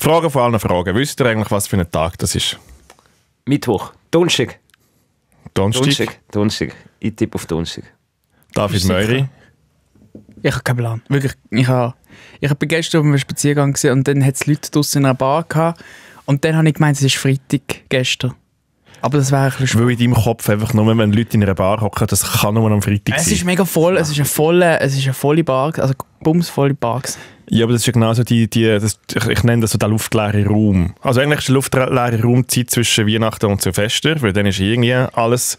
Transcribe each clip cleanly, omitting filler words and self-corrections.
Fragen von allen Fragen. Wisst ihr eigentlich, was für ein Tag das ist? Mittwoch. Donnerstag. Donnerstag. Ich tippe auf Donnerstag. David Möri. Ich habe keinen Plan. Wirklich. Ich bin gestern auf einem Spaziergang gewesen und dann hat es Leute draussen in einer Bar gehabt. Und dann habe ich gemeint, es ist Freitag gestern. Aber das wäre ein bisschen schwierig. Weil in deinem Kopf einfach nur, wenn Leute in einer Bar hocken, das kann nur am Freitag sein. Es ist mega voll. Es ist eine volle Bar. Also bumsvolle Bar. Ja, aber das ist ja genauso ich nenne das so der luftleere Raum. Also eigentlich ist der luftleere Raum die Zeit zwischen Weihnachten und Silvester, weil dann ist irgendwie alles,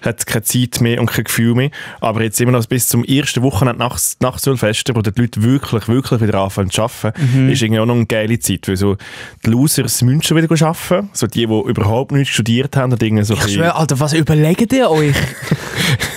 hat keine Zeit mehr und kein Gefühl mehr. Aber jetzt immer noch bis zum ersten Wochenende nach Silvester, wo die Leute wirklich wieder anfangen zu arbeiten, ist irgendwie auch noch eine geile Zeit, weil so die Losers müssen schon wieder arbeiten, so die überhaupt nichts studiert haben. Und irgendwie so ich schwöre, Alter, was überlegt ihr euch?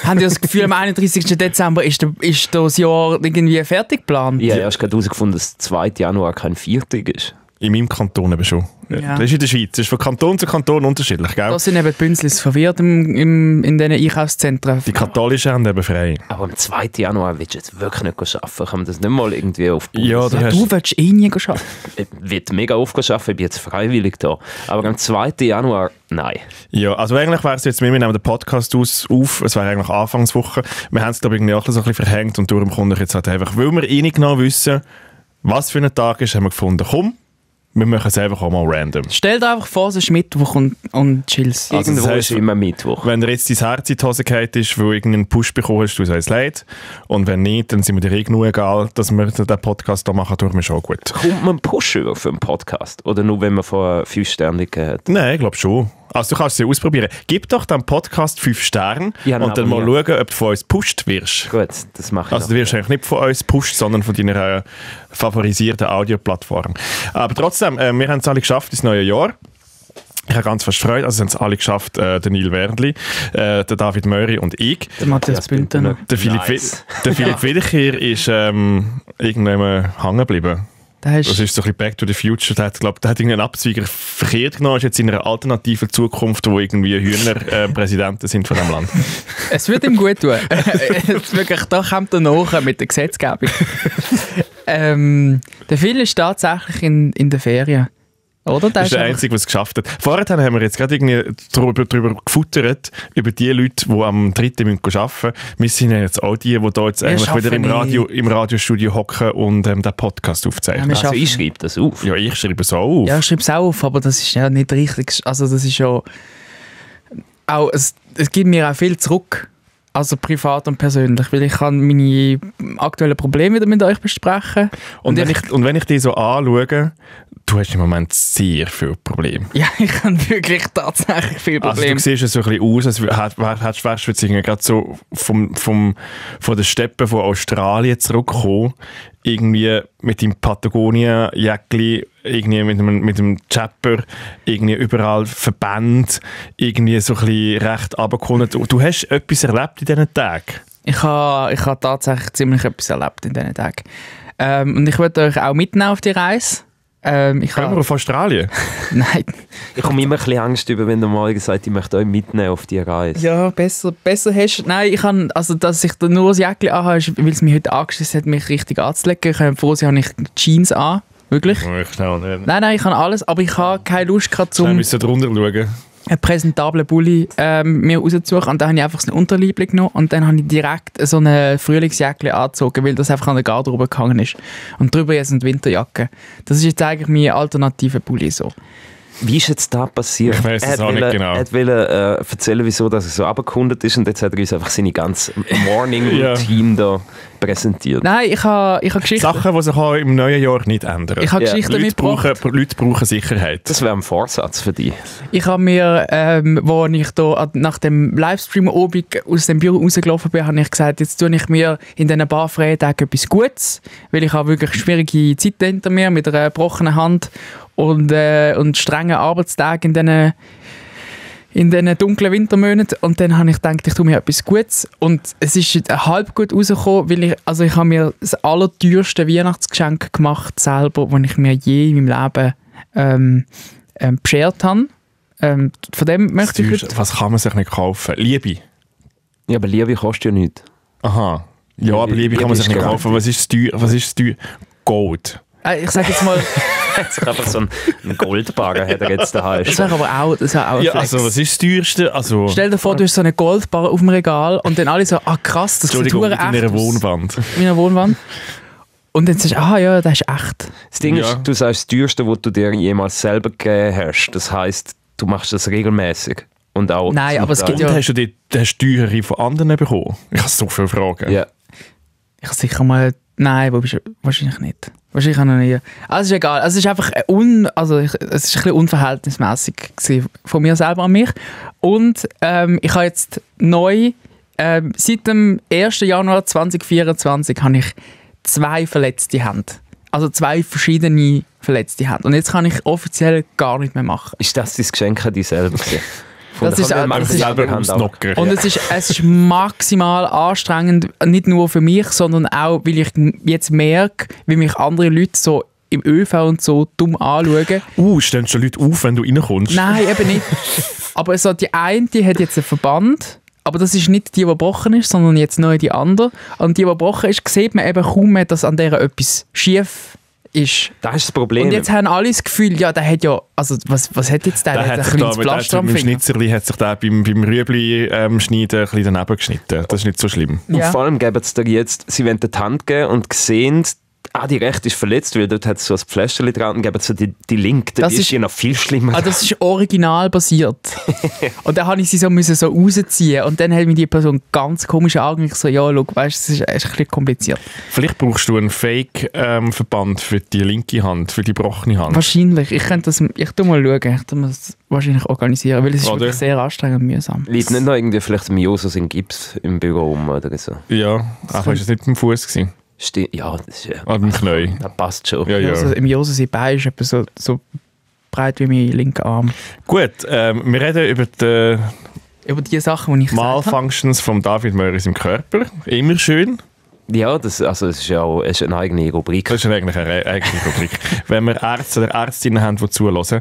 Habt ihr das Gefühl, am 31. Dezember ist das Jahr irgendwie fertig geplant? Ja, erst gerade herausgefunden, dass der 2. Januar kein Viertag ist. In meinem Kanton eben schon. Ja. Das ist in der Schweiz. Das ist von Kanton zu Kanton unterschiedlich, gell? Da sind eben die Bünzlis verwirrt in diesen Einkaufszentren. Die Katholischen haben eben frei. Aber am 2. Januar willst du jetzt wirklich nicht arbeiten. Kann man das nicht mal irgendwie auf Ja, du willst nie arbeiten. Ich will mega oft arbeiten, ich bin jetzt freiwillig da. Aber am 2. Januar, nein. Ja, also eigentlich wäre es jetzt, wir nehmen den Podcast auf, es wäre eigentlich Anfangswoche. Wir haben es glaube ich irgendwie auch so ein bisschen verhängt und darum kommt ich jetzt halt einfach, weil wir nicht genau wissen, was für ein Tag ist, haben wir gefunden, komm, wir machen es einfach auch mal random. Stell dir einfach vor, es ist Mittwoch und chills. Also Irgendwo das heisst, ist immer Mittwoch. Wenn dir jetzt dein Herz in die Hose gefallen ist, weil du irgendeinen Push bekommen hast, tut uns leid. Und wenn nicht, dann sind wir dir eh genug egal, dass wir den Podcast hier machen, tut mir schon gut. Kommt man einen Push über für einen Podcast? Oder nur, wenn man von 5 Sternen hat? Nein, ich glaube schon. Also du kannst es ja ausprobieren. Gib doch dem Podcast 5 Sterne und dann mal schauen, ob du von uns gepusht wirst. Gut, das mache ich. Also du wirst eigentlich nicht von uns gepusht, sondern von deiner favorisierten Audioplattform. Aber trotzdem, wir haben es alle geschafft ins neue Jahr. Ich habe ganz fast Freude. Also haben es alle geschafft, der Neil Werdli, der David Möri und ich. Der Matthias Bündner. Der Philipp Wiederkehr ist irgendwann hängen geblieben. Das ist so ein bisschen Back to the Future. Der hat irgendeinen Abzweiger verkehrt genommen, ist jetzt in einer alternativen Zukunft, wo irgendwie Hühner Präsidenten sind von diesem Land. Es wird ihm gut tun. Wirklich, da kommt er nach mit der Gesetzgebung. Der Phil ist tatsächlich in der Ferien. Oder? Das ist der Einzige, der es geschafft hat. Vorher haben wir jetzt gerade irgendwie darüber gefuttert, über die Leute, die am 3. arbeiten müssen. Wir sind ja jetzt auch die jetzt eigentlich wieder im Radiostudio hocken und den Podcast aufzeichnen. Also ich schreibe das auf. Ja, ich schreibe es auch auf. Ja, ich schreibe es auch auf, aber das ist ja nicht richtig. Also das ist ja auch, es gibt mir auch viel zurück. Also privat und persönlich, weil ich kann meine aktuellen Probleme wieder mit euch besprechen. Und wenn ich dich so anschaue, du hast im Moment sehr viele Probleme. Ja, ich habe wirklich tatsächlich viele Probleme. Also du siehst so ein bisschen aus, als wärst du jetzt gerade so von den Steppen von Australien zurückgekommen, irgendwie mit dem Patagonien-Jäckli, irgendwie mit dem Chapper, irgendwie überall Verbände, irgendwie so ein bisschen recht runtergekommen. Du hast etwas erlebt in diesen Tagen? Ich habe tatsächlich ziemlich etwas erlebt in diesen Tagen. Und ich würde euch auch mitnehmen auf die Reise. Können wir auf Australien? Nein. Ich komme immer ein bisschen Angst über, wenn der morgen sagt, ich möchte euch mitnehmen auf die Reise. Ja, besser hast du. Nein, ich kann, also dass ich da nur das Jäckchen anhabe, ist, weil es mich heute angeschissen hat, mich richtig anzulegen. Ich habe froh, habe ich Jeans an. Wirklich? Ich auch nicht. Nein, ich kann alles, aber ich habe keine Lust gerade zum... Wir müssen drunter schauen. Einen präsentablen Bulli mir rauszusuchen. Und dann habe ich einfach so eine Unterliebe genommen und dann habe ich direkt so eine Frühlingsjacke angezogen, weil das einfach an der Garderobe gehangen ist. Und drüber jetzt eine Winterjacke. Das ist jetzt eigentlich mein alternativer Bulli so. Wie ist jetzt das passiert? Ich weiss es auch nicht genau. Er wollte erzählen, wieso dass er so abgekundet ist und jetzt hat er uns einfach seine ganze Morning-Routine da präsentiert. Nein, ich habe Geschichten... Sachen, die sich auch im neuen Jahr nicht ändern. Ich habe Geschichten mitgebracht. Leute brauchen Sicherheit. Das wäre ein Vorsatz für dich. Ich habe mir, wo ich da nach dem Livestream-Obig aus dem Büro rausgelaufen bin, habe ich gesagt, jetzt tue ich mir in diesen paar freien Tagen etwas Gutes, weil ich habe wirklich schwierige Zeiten hinter mir mit einer gebrochenen Hand und strengen Arbeitstagen in diesen dunklen Wintermonaten. Und dann habe ich gedacht, ich tue mir etwas Gutes. Und es ist halb gut rausgekommen, weil ich habe mir das allerteuerste Weihnachtsgeschenk gemacht selber, das ich mir je in meinem Leben beschert habe. Von dem möchte ich heute... Was kann man sich nicht kaufen? Liebe? Ja, aber Liebe kostet ja nichts. Aha. Ja, aber Liebe kann man sich nicht kaufen. Was ist das teuer? Gold. Ich sage jetzt mal... hat sich einfach so einen Goldbarren hat er jetzt daheim. Das wäre aber auch, ein Ja, Flex. also was ist das teuerste? Also, Stell dir vor, du hast so eine Goldbarre auf dem Regal und dann alle so, krass, das sieht Entschuldigung, verdammt in echt einer aus. Wohnwand. In einer Wohnwand. Und dann sagst du, ja, das ist echt. Das Ding Ja. ist, du sagst das teuerste, was du dir jemals selber gegeben hast. Das heisst, du machst das regelmäßig. Und auch Nein, aber es gibt Und ja... hast du die teurere von anderen bekommen? Ich habe so viele Fragen. Ja. Ich habe sicher mal... Nein, wahrscheinlich nicht. Wahrscheinlich auch noch nie. Also ist egal. Also es ist einfach es ist ein bisschen unverhältnismäßig gewesen von mir selber an mich. Und ich habe jetzt neu, seit dem 1. Januar 2024 habe ich 2 verletzte Hände. Also 2 verschiedene verletzte Hände. Und jetzt kann ich offiziell gar nicht mehr machen. Ist das dein Geschenk an dich selber gewesen? Das ist auch- Einfach das ist selber ausnocken. Und es ist maximal anstrengend, nicht nur für mich, sondern auch, weil ich jetzt merke, wie mich andere Leute so im ÖV und so dumm anschauen. Stehen schon Leute auf, wenn du reinkommst? Nein, eben nicht. Aber so die eine, die hat jetzt einen Verband, aber das ist nicht die gebrochen ist, sondern jetzt neu die andere. Und die gebrochen ist, sieht man eben kaum mehr, dass an der etwas schief ist. Das ist das Problem. Und jetzt haben alle das Gefühl, ja, der hat ja, also was hat jetzt der? Der Der hat hat sich ein da kleines mit Pflaster am dem Finger. Schnitzerli hat sich da beim Rüebli schneiden ein bisschen daneben geschnitten. Das ist nicht so schlimm. Und Ja. vor allem geben sie dir jetzt, sie wollen dir die Hand geben und sehen, die rechte ist verletzt, weil dort hat es so ein Pflästerchen dran und geben so die linke, Das die ist ist- ja noch viel schlimmer. Ah, das ist original basiert. Und dann habe ich sie müssen so rausziehen. Und dann hat mir die Person ganz komisch angeschaut. Ich so, ja, schau, weißt, es ist ein bisschen kompliziert. Vielleicht brauchst du einen Fake-Verband für die linke Hand, für die gebrochene Hand. Wahrscheinlich. Ich tu mal schauen. Ich tu mir das wahrscheinlich organisieren, weil es ist Oder? wirklich sehr anstrengend und mühsam. Liegt nicht noch irgendwie vielleicht im Josus in Gips im Büro rum oder so? Ja, ach, war es nicht beim Fuß gewesen? Ja, das ist ja... Ah, beim Knie. Das passt schon. Ja, ja. Also, im Josus sein Bein ist etwa so breit wie mein linker Arm. Gut, wir reden über die Über die Sachen, die ich gesagt habe. Malfunctions von David Möris im Körper. Immer schön. Ja, das ist ja auch eine eigene Rubrik. Das ist eigentlich eine eigene Rubrik. Wenn wir Ärzte oder Ärztinnen haben, die zuhören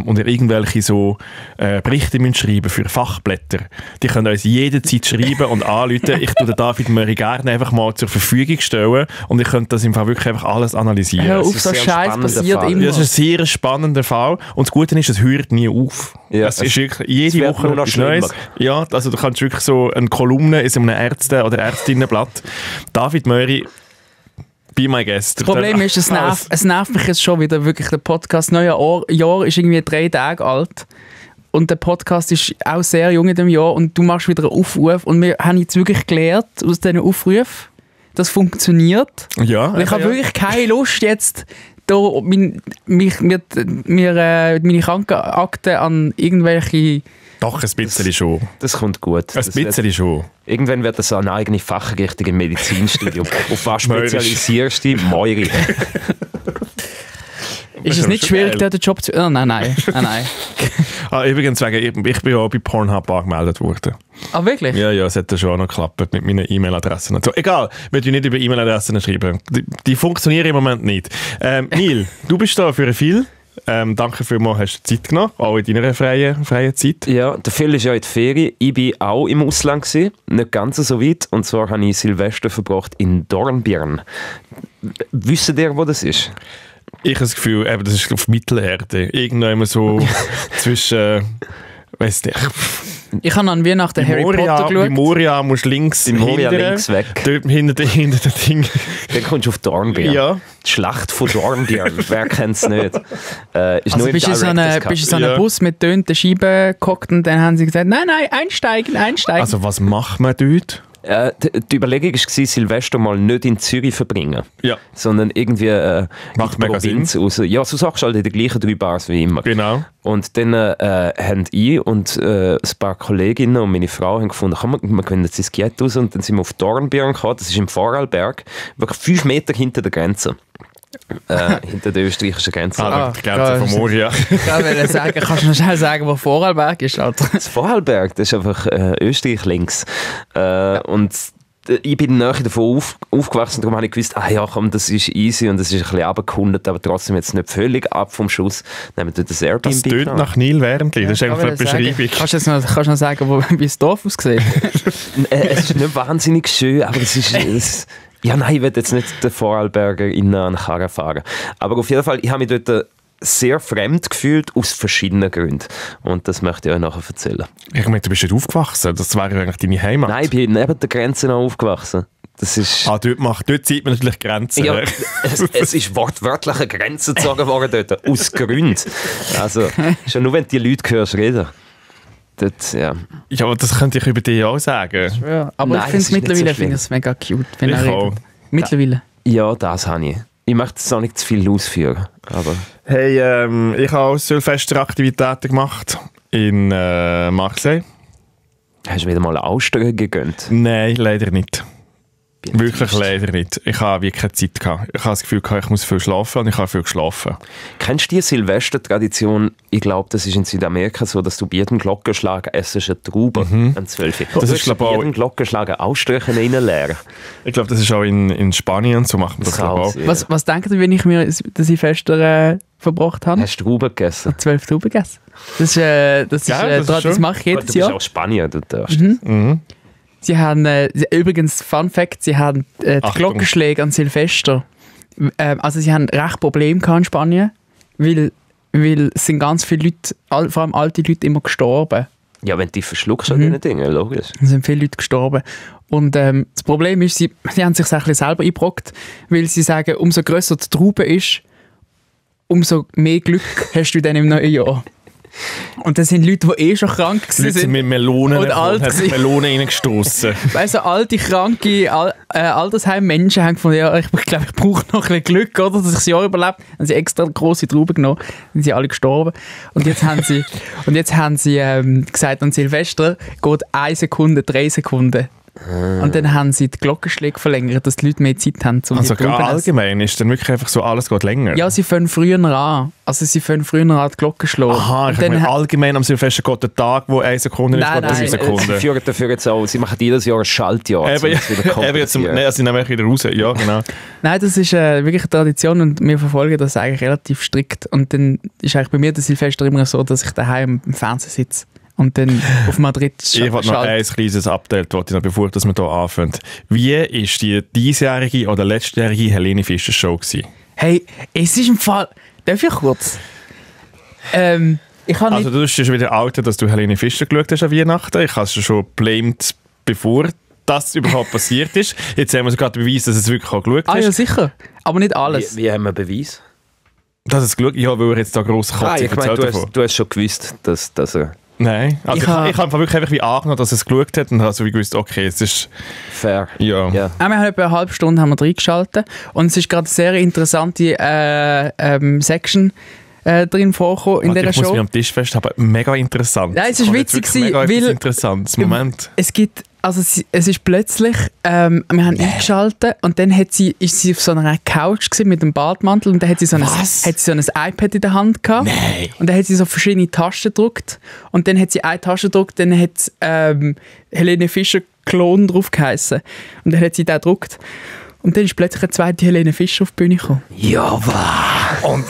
und ihr irgendwelche so Berichte müssen schreiben für Fachblätter, die können uns jederzeit schreiben und anrufen. Ich tue den David Möri gerne einfach mal zur Verfügung stellen und ich könnte das im Fall wirklich einfach alles analysieren. Hör Es auf, ist so ein sehr Scheiß spannender passiert Fall. immer. Das ist ein sehr spannender Fall und das Gute ist, es hört nie auf. Ja, es ist wirklich jede wird Woche nur noch etwas Neues. schlimmer. Ja, also du kannst wirklich so eine Kolumne in so einem Ärzte- oder Ärztinnenblatt. David Möri, be my guest. Das Problem ist, es nervt mich jetzt schon wieder wirklich. Der Podcast Neues Jahr ist irgendwie 3 Tage alt. Und der Podcast ist auch sehr jung in dem Jahr. Und du machst wieder einen Aufruf. Und wir haben jetzt wirklich gelernt aus diesen Aufrufen, das funktioniert. Ja, Und ich habe wirklich keine Lust jetzt, da meine Krankenakte an irgendwelche... doch, ein bisschen schon. Das kommt gut. Ein Das wird- bisschen schon. Irgendwann wird das eine eigene Fachrichtung im Medizinstudium. Auf was Mörisch. spezialisierst du dich? Moiri. Ist es schon nicht schwierig, geil. dort den Job zu... Nein. Übrigens, ich bin ja auch bei Pornhub angemeldet worden. Ah, wirklich? Ja, es hat ja schon auch noch geklappt mit meinen E-Mail-Adressen. und so. Egal, wir tun nicht über E-Mail-Adressen schreiben. Die funktionieren im Moment nicht. Neil, du bist da für viel. Danke vielmals, hast du Zeit genommen, auch in deiner freien Zeit. Ja, der Phil ist ja in die Ferien. Ich war auch im Ausland, gewesen, nicht ganz so weit. Und zwar habe ich Silvester verbracht in Dornbirn. Wisst ihr, wo das ist? Ich habe das Gefühl, eben, das ist auf Mittelerde. Irgendwann immer so zwischen, weiss nicht, Ich habe an Weihnachten Harry Potter Bei geschaut. Moria musst du links Bei Moria hindern. links weg. Dort hinter dem Ding. Dann kommst du auf Dornbirn. Ja. Die Schlacht von Dornbirn. Wer kennt es nicht? Ist Also nur im bist du in so Director's einem Cut. so einem Ja. Bus mit tönten Scheiben gehockt und dann haben sie gesagt, nein, einsteigen. Also was macht man dort? Die Überlegung war, Silvester mal nicht in Zürich verbringen, Ja. sondern irgendwie in Macht die mega Provinz raus. Ja, so sagst du halt in den gleichen 3 Bars wie immer. Genau. Und dann haben ich und ein paar Kolleginnen und meine Frau haben gefunden, komm, wir gehen jetzt ins Giet raus und dann sind wir auf Dornbirn gekommen, das ist im Vorarlberg, wirklich 5 Meter hinter der Grenze. Hinter der österreichischen Grenze. Die Grenze von Moria. Ich wollte sagen, kannst du noch schnell sagen, wo Vorarlberg ist, Alter? Das Vorarlberg, das ist einfach Österreich links. Und ich bin näher davon aufgewachsen, darum habe ich gewusst, ja komm, das ist easy und das ist ein bisschen abgekundet, aber trotzdem jetzt nicht völlig ab vom Schuss. Nehmen wir das Airbnb. Das tönt nach Neil Währendli. Das ist einfach eine Beschreibung. Kannst du noch sagen, wie das Dorf aussieht? Es ist nicht wahnsinnig schön, aber es ist... Ja, nein, ich will jetzt nicht den Vorarlberger in einen Karren fahren. Aber auf jeden Fall, ich habe mich dort sehr fremd gefühlt, aus verschiedenen Gründen. Und das möchte ich euch nachher erzählen. Ich meine, du bist nicht aufgewachsen. Das wäre eigentlich deine Heimat. Nein, ich bin neben der Grenze noch aufgewachsen. Das ist... Dort sieht man natürlich Grenzen. Ja, es ist wortwörtlich eine Grenze gezogen worden dort, aus Gründen. Also, schon nur wenn du die Leute hörst reden. Dort, ja. Ja, aber das könnte ich über dich auch sagen. Ja, aber Nein, ich finde es mittlerweile mega cute, wenn Ich er auch. redet. Mittlerweile. Ja, das habe ich. Ich möchte es auch nicht zu viel ausführen. Aber Hey, ich habe auch Silvesteraktivitäten gemacht in Marseille. hast du wieder mal eine Ausstellung gegönnt? Nein, leider nicht. Wirklich leider nicht. Ich habe wirklich keine Zeit gehabt. Ich habe das Gefühl gehabt, ich muss viel schlafen und ich habe viel geschlafen. Kennst du die Silvestertradition? Ich glaube, das ist in Südamerika so, dass du bei jedem Glockenschlag essst eine Traube am 12. Das Du ist, glaube bei ich, auch- jedem Glockenschlag ein Ausstrichen reinleeren. Ich glaube, das ist auch in Spanien, so macht man das, glaube ich, auch. Krass, ja. Was denkt ihr, wenn ich mir das Silvester verbracht habe? Hast du Trauben gegessen? 12 Trauben gegessen. Das ist das ist das schön. mache ich Du jedes bist Jahr. auch Spanier, du darfst. Sie haben, übrigens, Fun Fact, sie haben die Achtung. Glockenschläge an Silvester. Also sie haben recht Probleme gehabt in Spanien, weil es sind ganz viele Leute, vor allem alte Leute, immer gestorben. Ja, wenn du die verschluckst an diesen Dingen, logisch. Es sind viele Leute gestorben. Und das Problem ist, sie haben sich ein bisschen selber eingebrockt, weil sie sagen, umso grösser die Traube ist, umso mehr Glück hast du dann im neuen Jahr. Und das sind Leute, die schon krank Die Leute sind sind. mit Melonen Und alt hat sich gewesen. Melonen reingestossen. Weißt du, alte, kranke Altersheim-Menschen haben gefunden, ja, ich glaube, ich brauche noch ein bisschen Glück, oder, dass ich das Jahr überlebe. Dann haben sie extra grosse Trauben genommen, dann sind sie alle gestorben. Und jetzt haben sie gesagt, an Silvester geht 1 Sekunde, 3 Sekunden. Und dann haben sie die Glockenschläge verlängert, dass die Leute mehr Zeit haben, um Also die Trauben zu essen. allgemein ist dann wirklich einfach so, alles geht länger. Ja, sie fangen früher an. Also sie fangen früher an die Glocken zu schlagen. Aha, ich Und dann meine, ha- allgemein am Silvester geht der Tag, wo 1 Sekunde ist, Nein, geht 3 nein, Sie Sekunden. führen dafür jetzt auch, sie machen jedes Jahr ein Schaltjahr, um Eben, das wieder eben jetzt, kompensieren. nein, sie nehmen mich wieder raus. Ja, genau. Nein, das ist wirklich eine Tradition und wir verfolgen das eigentlich relativ strikt. Und dann ist eigentlich bei mir das Silvester immer so, dass ich daheim im Fernsehen sitze und dann auf Madrid Ich wollte noch ein kleines Update, wollte ich noch, bevor wir hier anfangen. Wie war die diesjährige oder letztjährige Helene Fischer Show gewesen? Hey, es ist im Fall... Darf ich kurz? Ich habe Also du bist schon wieder outet, dass du Helene Fischer geschaut hast an Weihnachten. Ich habe es schon blamed, bevor das überhaupt passiert ist. Jetzt haben wir sogar den Beweis, dass es wirklich auch geschaut Ah hast. ja, sicher. Aber nicht alles. Wie haben wir Beweis? Dass es geschaut, ja, weil er jetzt da grosse Katze ich meine, erzählt du davon. hast schon gewusst, dass er Nein, also Ich ich ha- habe wirklich einfach wie angenommen, dass er es geschaut hat und habe so wie gewusst, okay, es ist, fair. ja. Ja. Wir haben etwa eine halbe Stunde haben wir reingeschaltet und es ist gerade eine sehr interessante Section drin vorgekommen in Warte, dieser ich muss Show. mich am Tisch festhalten, mega interessant. Ja, es ist Und jetzt witzig wirklich mega gewesen, etwas weil- interessantes Moment. Es gibt, also es ist plötzlich, wir haben eingeschaltet und dann ist sie auf so einer Couch gewesen mit einem Badmantel und dann hat sie so ein iPad in der Hand gehabt. Nein. Und dann hat sie so verschiedene Tasten gedrückt und dann hat sie eine Taste gedrückt, dann hat Helene Fischer Klon drauf geheißen. Und dann hat sie den gedrückt. Und dann ist plötzlich eine zweite Helene Fischer auf die Bühne gekommen. Ja, Und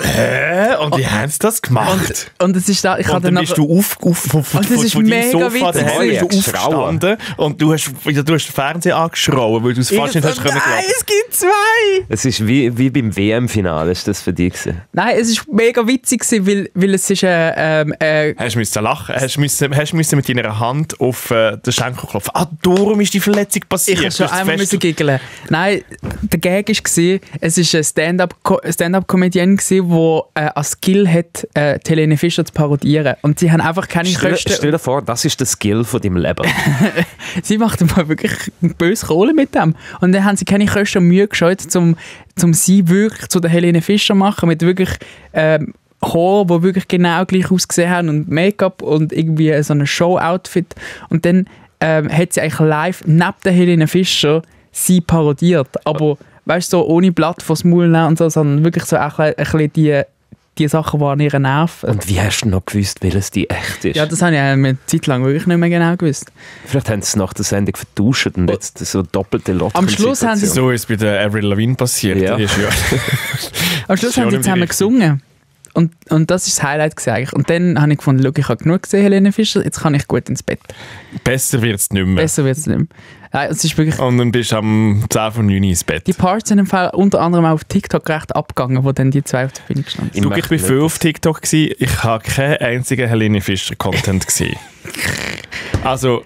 wie haben sie das gemacht? Und es ist da, ich Und habe dann dann bist du von das ist deinem mega Sofa witzig daheim bist du gewesen. aufgestanden und du hast den Fernseher angeschrauben, weil du es fast nicht hast können Nein, glauben. es gibt zwei! es ist wie beim WM-Finale, ist das für dich gewesen? Nein, es ist mega witzig gewesen, weil es ist Hast du müssen lachen? Hast du müssen mit deiner Hand auf den Schenkel klopfen? Ah, darum ist die Verletzung passiert. ich habe schon Du hast einmal fest- müssen giggeln. Nein, der Gag war, es war ein Stand-up-Comedian, der als Skill hat, die Helene Fischer zu parodieren. Und sie haben einfach keine Stell Kosten. dir vor, das ist der Skill von deinem Leben. Sie macht mal wirklich böse Kohle mit dem. Und dann haben sie keine Kosten und Mühe gescheut, um sie wirklich zu der Helene Fischer zu machen, mit wirklich Haaren, die wirklich genau gleich ausgesehen haben und Make-up und irgendwie so ein Show-Outfit. Und dann hat sie eigentlich live neben der Helene Fischer sie parodiert. Aber weißt du, so ohne Blatt vors Maul nehmen und so, sondern wirklich so auch ein bisschen die Sachen, die an ihren Nerven. Und wie hast du noch gewusst, welches die echt ist? Ja, das habe ich eine Zeit lang wirklich nicht mehr genau gewusst. Vielleicht haben sie es nach der Sendung vertauscht und jetzt so doppelte Lottchen. Am Schluss haben sie So ist es bei der Avril Lavigne passiert. Ja. Die ist ja Am Schluss Schon haben sie in die zusammen Richtung. gesungen. und das ist das Highlight gewesen eigentlich. Und dann habe ich gefunden, schau, ich habe genug gesehen, Helene Fischer, jetzt kann ich gut ins Bett. Besser wird es nicht mehr. Besser wird es nicht mehr. Nein, es ist wirklich, Und dann bist du am 10 von 9 ins Bett. die Parts sind im Fall unter anderem auch auf TikTok recht abgegangen, wo dann die zwei auf der Bühne gestanden sind. Ich war viel auf TikTok gewesen. Ich habe keinen einzigen Helene Fischer Content gesehen. Also,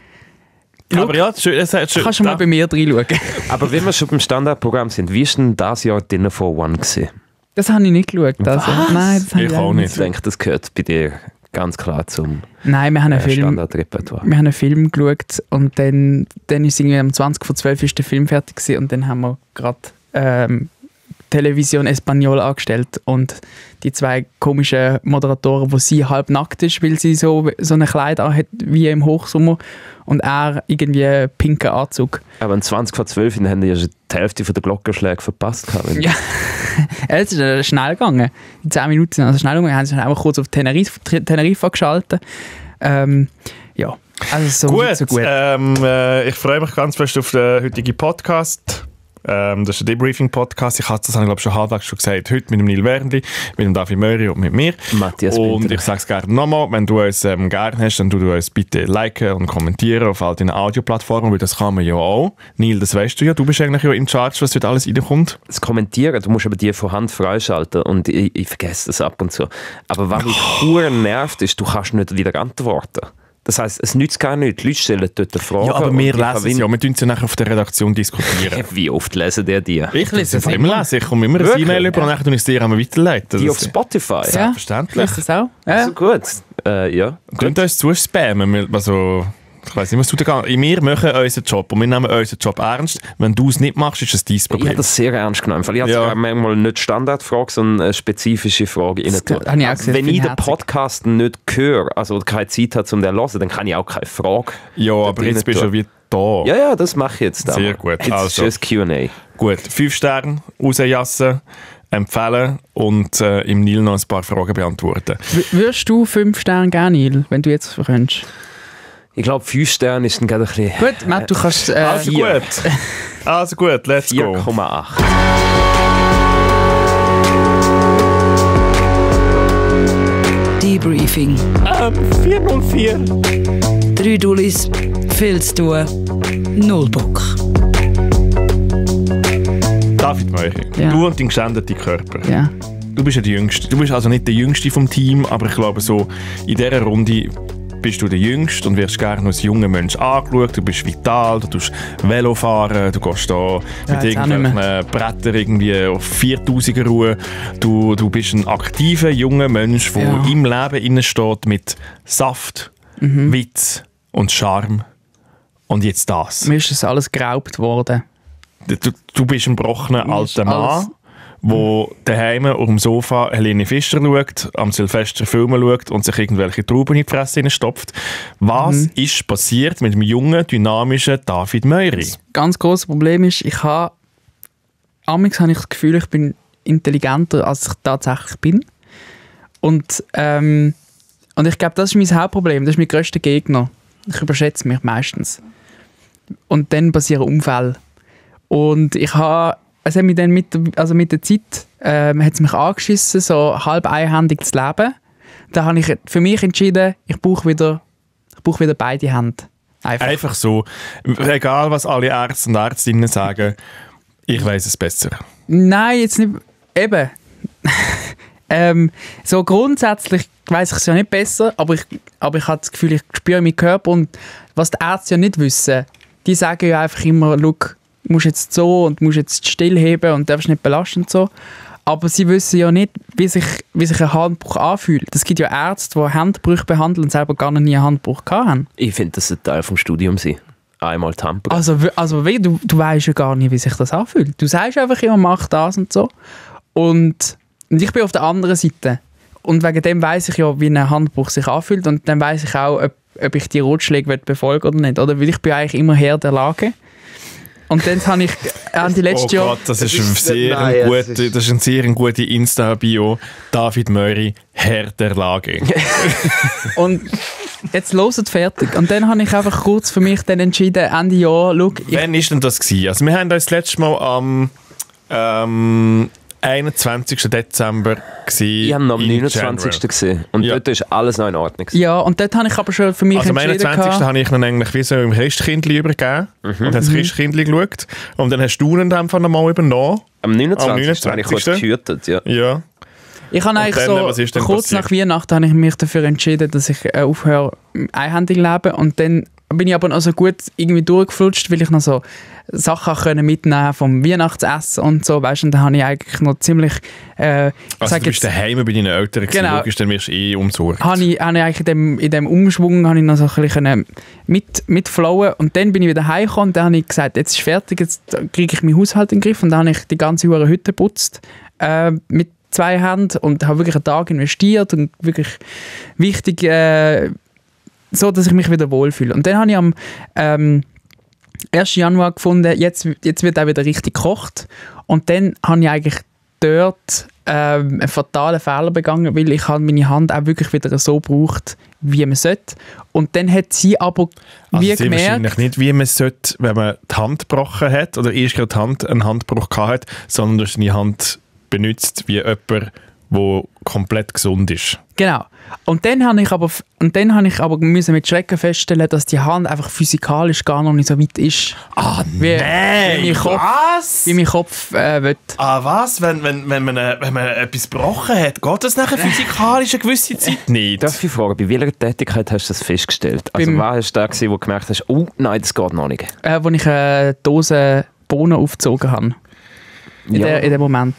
aber ja, schön, es hat schön. Kannst du mal bei mir reinschauen? Aber wenn wir schon beim Standardprogramm sind, wie ist denn das Jahr Dinner for One gewesen? Das habe ich nicht geschaut. Also. Nein, das habe Ich auch nicht. Ich denke, das gehört bei dir ganz klar zum Nein, wir haben einen Film. Standardrepertoire. Wir haben einen Film geschaut und dann ist irgendwie am 20:12 ist der Film fertig gewesen und dann haben wir gerade Television Espanol angestellt und die zwei komischen Moderatoren, wo sie halb nackt ist, weil sie so ein Kleid anhat wie im Hochsommer und er irgendwie einen pinken Anzug. Aber um 20:12 haben die ja schon die Hälfte der Glockenschläge verpasst. Ja, es ist schnell gegangen. In 10 Minuten sind also schnell gegangen. Haben sich einfach kurz auf Teneriffa geschaltet. Ja, also so Gut, so gut. Ich freue mich ganz fest auf den heutigen Podcast. Das ist der Debriefing-Podcast. Das habe ich glaube schon halbwegs schon gesagt. Heute mit dem Neil Werndli, mit dem David Möri und mit mir. Matthias Und Binter. ich sage es gerne nochmal, wenn du uns gerne hast, dann du uns bitte liken und kommentieren auf all deinen Audioplattformen, weil das kann man ja auch. Neil, das weißt du ja. Du bist eigentlich ja in Charge, was heute alles reinkommt. Das Kommentieren, du musst aber die von Hand freischalten und ich vergesse das ab und zu. Aber was mich verdammt nervt, ist, du kannst nicht wieder antworten. Das heisst, es nützt gar nichts. Die Leute stellen dort Fragen. Ja, aber und wir ich lesen es ja. Wir tun sie nachher auf der Redaktion diskutieren. Wie oft lesen die? Ich lese es immer. Ich komme immer ein Wirklich? E-Mail über und dann tue ich es dir einmal weiterleiten. Die Das auf Spotify? Ja. Selbstverständlich. Ist das auch? Ja. Also gut. Ja. Könnt ihr uns zuspammen? Also, ich weiss nicht, was du da gehst. Wir machen unseren Job und wir nehmen unseren Job ernst. Wenn du es nicht machst, ist es dein Ich Problem. habe das sehr ernst genommen, weil ich Ja. habe manchmal nicht Standardfragen, sondern eine spezifische Frage rein tun. habe ich auch gesehen, Wenn ich den herzig. Podcast nicht höre, also keine Zeit habe, um den zu hören, dann kann ich auch keine Frage. Ja, aber rein jetzt bist du tun. ja wieder da. Ja, das mache ich jetzt. Sehr aber. gut. Jetzt Also. ist es Q&A. Gut, 5 Sterne rausjassen, empfehlen und im Neil noch ein paar Fragen beantworten. Würdest du 5 Sterne geben, Neil, wenn du jetzt könntest? Ich glaube, 5 Sterne ist dann gerade ein bisschen... Gut, Matt, du kannst... Also vier. gut. Also gut, let's go. 4,8. Debriefing. 404. 3 Dullis, viel zu tun, 0 Bock. David Möri, Ja. du und dein geschändete Körper. Ja. Du bist ja der Jüngste. Du bist also nicht der Jüngste vom Team, aber ich glaube, so in dieser Runde bist du der Jüngste und wirst gerne als junger Mensch angeschaut. Du bist vital, du tust Velo fahren, du gehst da mit jetzt auch nicht irgendwelchen Brettern irgendwie auf 4000er Ruhe. Du bist ein aktiver, junger Mensch, der Ja. im Leben innen steht mit Saft, Witz und Charme. Und jetzt das. Mir ist das alles geraubt worden. Du bist ein gebrochener Mir ist alter alles- Mann, der daheim auf dem Sofa Helene Fischer schaut, am Silvester Filme schaut und sich irgendwelche Trauben in die Fresse stopft. Was ist passiert mit dem jungen, dynamischen David Möri? Das ganz grosse Problem ist, amigs habe ich das Gefühl, ich bin intelligenter, als ich tatsächlich bin. Und ich glaube, das ist mein Hauptproblem, das ist mein grösster Gegner. Ich überschätze mich meistens. Und dann passieren Unfälle. Und es hat mich dann mit der Zeit hat es mich angeschissen, so halb einhändig zu leben. Da habe ich für mich entschieden, ich brauche wieder beide Hände. Einfach so. Egal, was alle Ärzte und Ärztinnen sagen, ich weiß es besser. Nein, jetzt nicht. Eben. So grundsätzlich weiss ich es ja nicht besser, aber ich habe das Gefühl, ich spüre meinen Körper und was die Ärzte ja nicht wissen, die sagen ja einfach immer, schau, du musst jetzt so und du musst jetzt stillheben und darfst nicht belasten und so. Aber sie wissen ja nicht, wie sich ein Handbruch anfühlt. Es gibt ja Ärzte, die Handbrüche behandeln und selber gar noch nie einen Handbruch hatten. Ich finde, das sollte Teil vom Studium sein. Einmal Tampon. Also du weißt ja gar nicht, wie sich das anfühlt. Du sagst einfach immer, mach das und so. Und ich bin auf der anderen Seite. Und wegen dem weiss ich ja, wie ein Handbruch sich anfühlt. Und dann weiss ich auch, ob ich die Ratschläge befolgen oder nicht. Oder? Weil ich bin eigentlich immer Herr der Lage. Und dann habe ich die letzte Jahr... Gott, das ist ein sehr gute Insta-Bio. David Möri, Herr der Lage. Und jetzt hört fertig. Und dann habe ich einfach kurz für mich dann entschieden, Ende Jahr, schau, Wann war denn das gewesen? Also wir haben uns das letzte Mal am 21. Dezember Ich habe ihn am 29. gesehen. Und dort ist alles noch in Ordnung. Ja, und dort habe ich aber schon für mich also am entschieden. 21. habe ich ihn eigentlich wie so im Christkindli übergeben und habe das Christkindli geschaut. Und dann hast du ihn dann einfach nochmal übernommen. Am 29. habe ich kurz gehütet, ja. Ich habe eigentlich so, kurz nach Weihnachten habe ich mich dafür entschieden, dass ich aufhöre einhändig leben. Und dann bin ich aber noch so gut irgendwie durchgeflutscht, weil ich noch so Sachen mitnehmen vom Weihnachtsessen und so, weißt, und dann habe ich eigentlich noch ziemlich... also du bist daheim bei deinen Eltern, genau, logisch, dann wirst du umsorgt. Habe ich eigentlich in dem Umschwung habe ich noch so ein bisschen mitflowen und dann bin ich wieder heimgekommen und dann habe ich gesagt, jetzt ist fertig, jetzt kriege ich meinen Haushalt in den Griff und dann habe ich die ganze Hütte geputzt mit 2 Händen und habe wirklich einen Tag investiert und wirklich wichtig, so, dass ich mich wieder wohlfühle. Und dann habe ich am 1. Januar gefunden, jetzt wird auch wieder richtig gekocht. Und dann habe ich eigentlich dort einen fatalen Fehler begangen, weil ich meine Hand auch wirklich wieder so braucht, wie man sollte. Und dann hat sie aber gemerkt... wahrscheinlich nicht, wie man sollte, wenn man die Hand gebrochen hat oder erst gerade einen Handbruch gehabt hat, sondern du hast deine Hand benutzt wie jemand, der komplett gesund ist. Genau. Und dann habe ich aber müssen mit Schrecken feststellen, dass die Hand einfach physikalisch gar noch nicht so weit ist. Wie mein Kopf will. Was? Wenn man etwas gebrochen hat, geht das nachher physikalisch eine gewisse Zeit nicht? Darf ich fragen, bei welcher Tätigkeit hast du das festgestellt? Also was hast du da gesehen, wo du gemerkt hast, oh nein, das geht noch nicht? Wo ich eine Dose Bohnen aufgezogen habe. In dem Moment.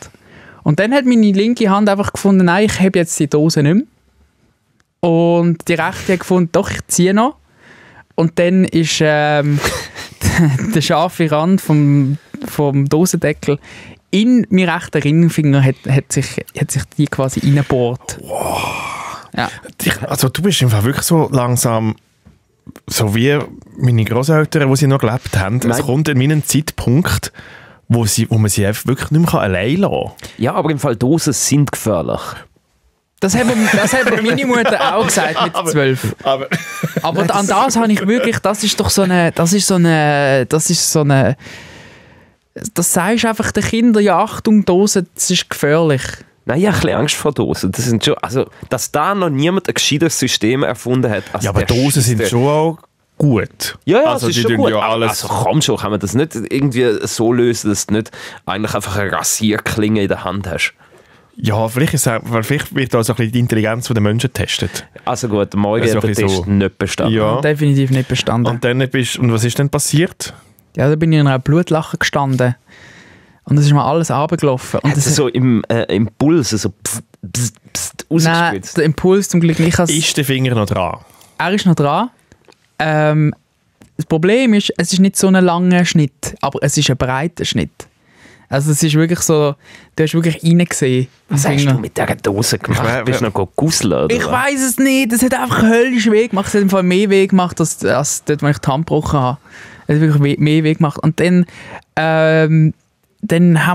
Und dann hat meine linke Hand einfach gefunden, nein, ich habe jetzt die Dose nicht mehr. Und die rechte hat gefunden, doch, ich ziehe noch. Und dann ist der scharfe Rand vom Dosendeckel in meinen rechten Ringfinger hat sich die quasi reingebohrt. Wow. Ja. Also du bist einfach wirklich so langsam, so wie meine Großeltern, wo sie noch gelebt haben. Es kommt in meinen Zeitpunkt, wo man sie einfach wirklich nicht mehr allein lassen kann. Ja, aber im Fall Dosen sind gefährlich. Das hat meine Mutter auch gesagt mit 12. Aber an das habe ich wirklich, das sagst du einfach den Kindern, ja, Achtung, Dosen, das ist gefährlich. Nein, ich habe ein bisschen Angst vor Dosen. Das sind schon, also, dass da noch niemand ein gescheites System erfunden hat. Also ja, aber Dosen sind schon auch gut. Ja, also das ist schon gut. Ja also komm schon, kann man das nicht irgendwie so lösen, dass du nicht eigentlich einfach eine Rasierklinge in der Hand hast? Ja, vielleicht wird da so ein bisschen die Intelligenz der Menschen getestet. Also gut, morgen hat der Test nicht bestanden. Ja. Definitiv nicht bestanden. Und was ist denn passiert? Ja, da bin ich in einer Blutlache gestanden. Und es ist mir alles runtergelaufen. Hat es so im Impuls so rausgespritzt? Nein, der Impuls zum Glück nicht. Ist der Finger noch dran? Er ist noch dran. Das Problem ist, es ist nicht so ein langer Schnitt, aber es ist ein breiter Schnitt. Also es ist wirklich so, du hast wirklich reingesehen. Was hast du mit dieser Dose gemacht? Bist du noch gegusselt? Ich weiss es nicht, es hat einfach höllisch weh gemacht. Es hat einfach mehr weh gemacht, als dort, wo ich die Hand gebrochen habe. Es hat wirklich mehr weh gemacht. Und dann haben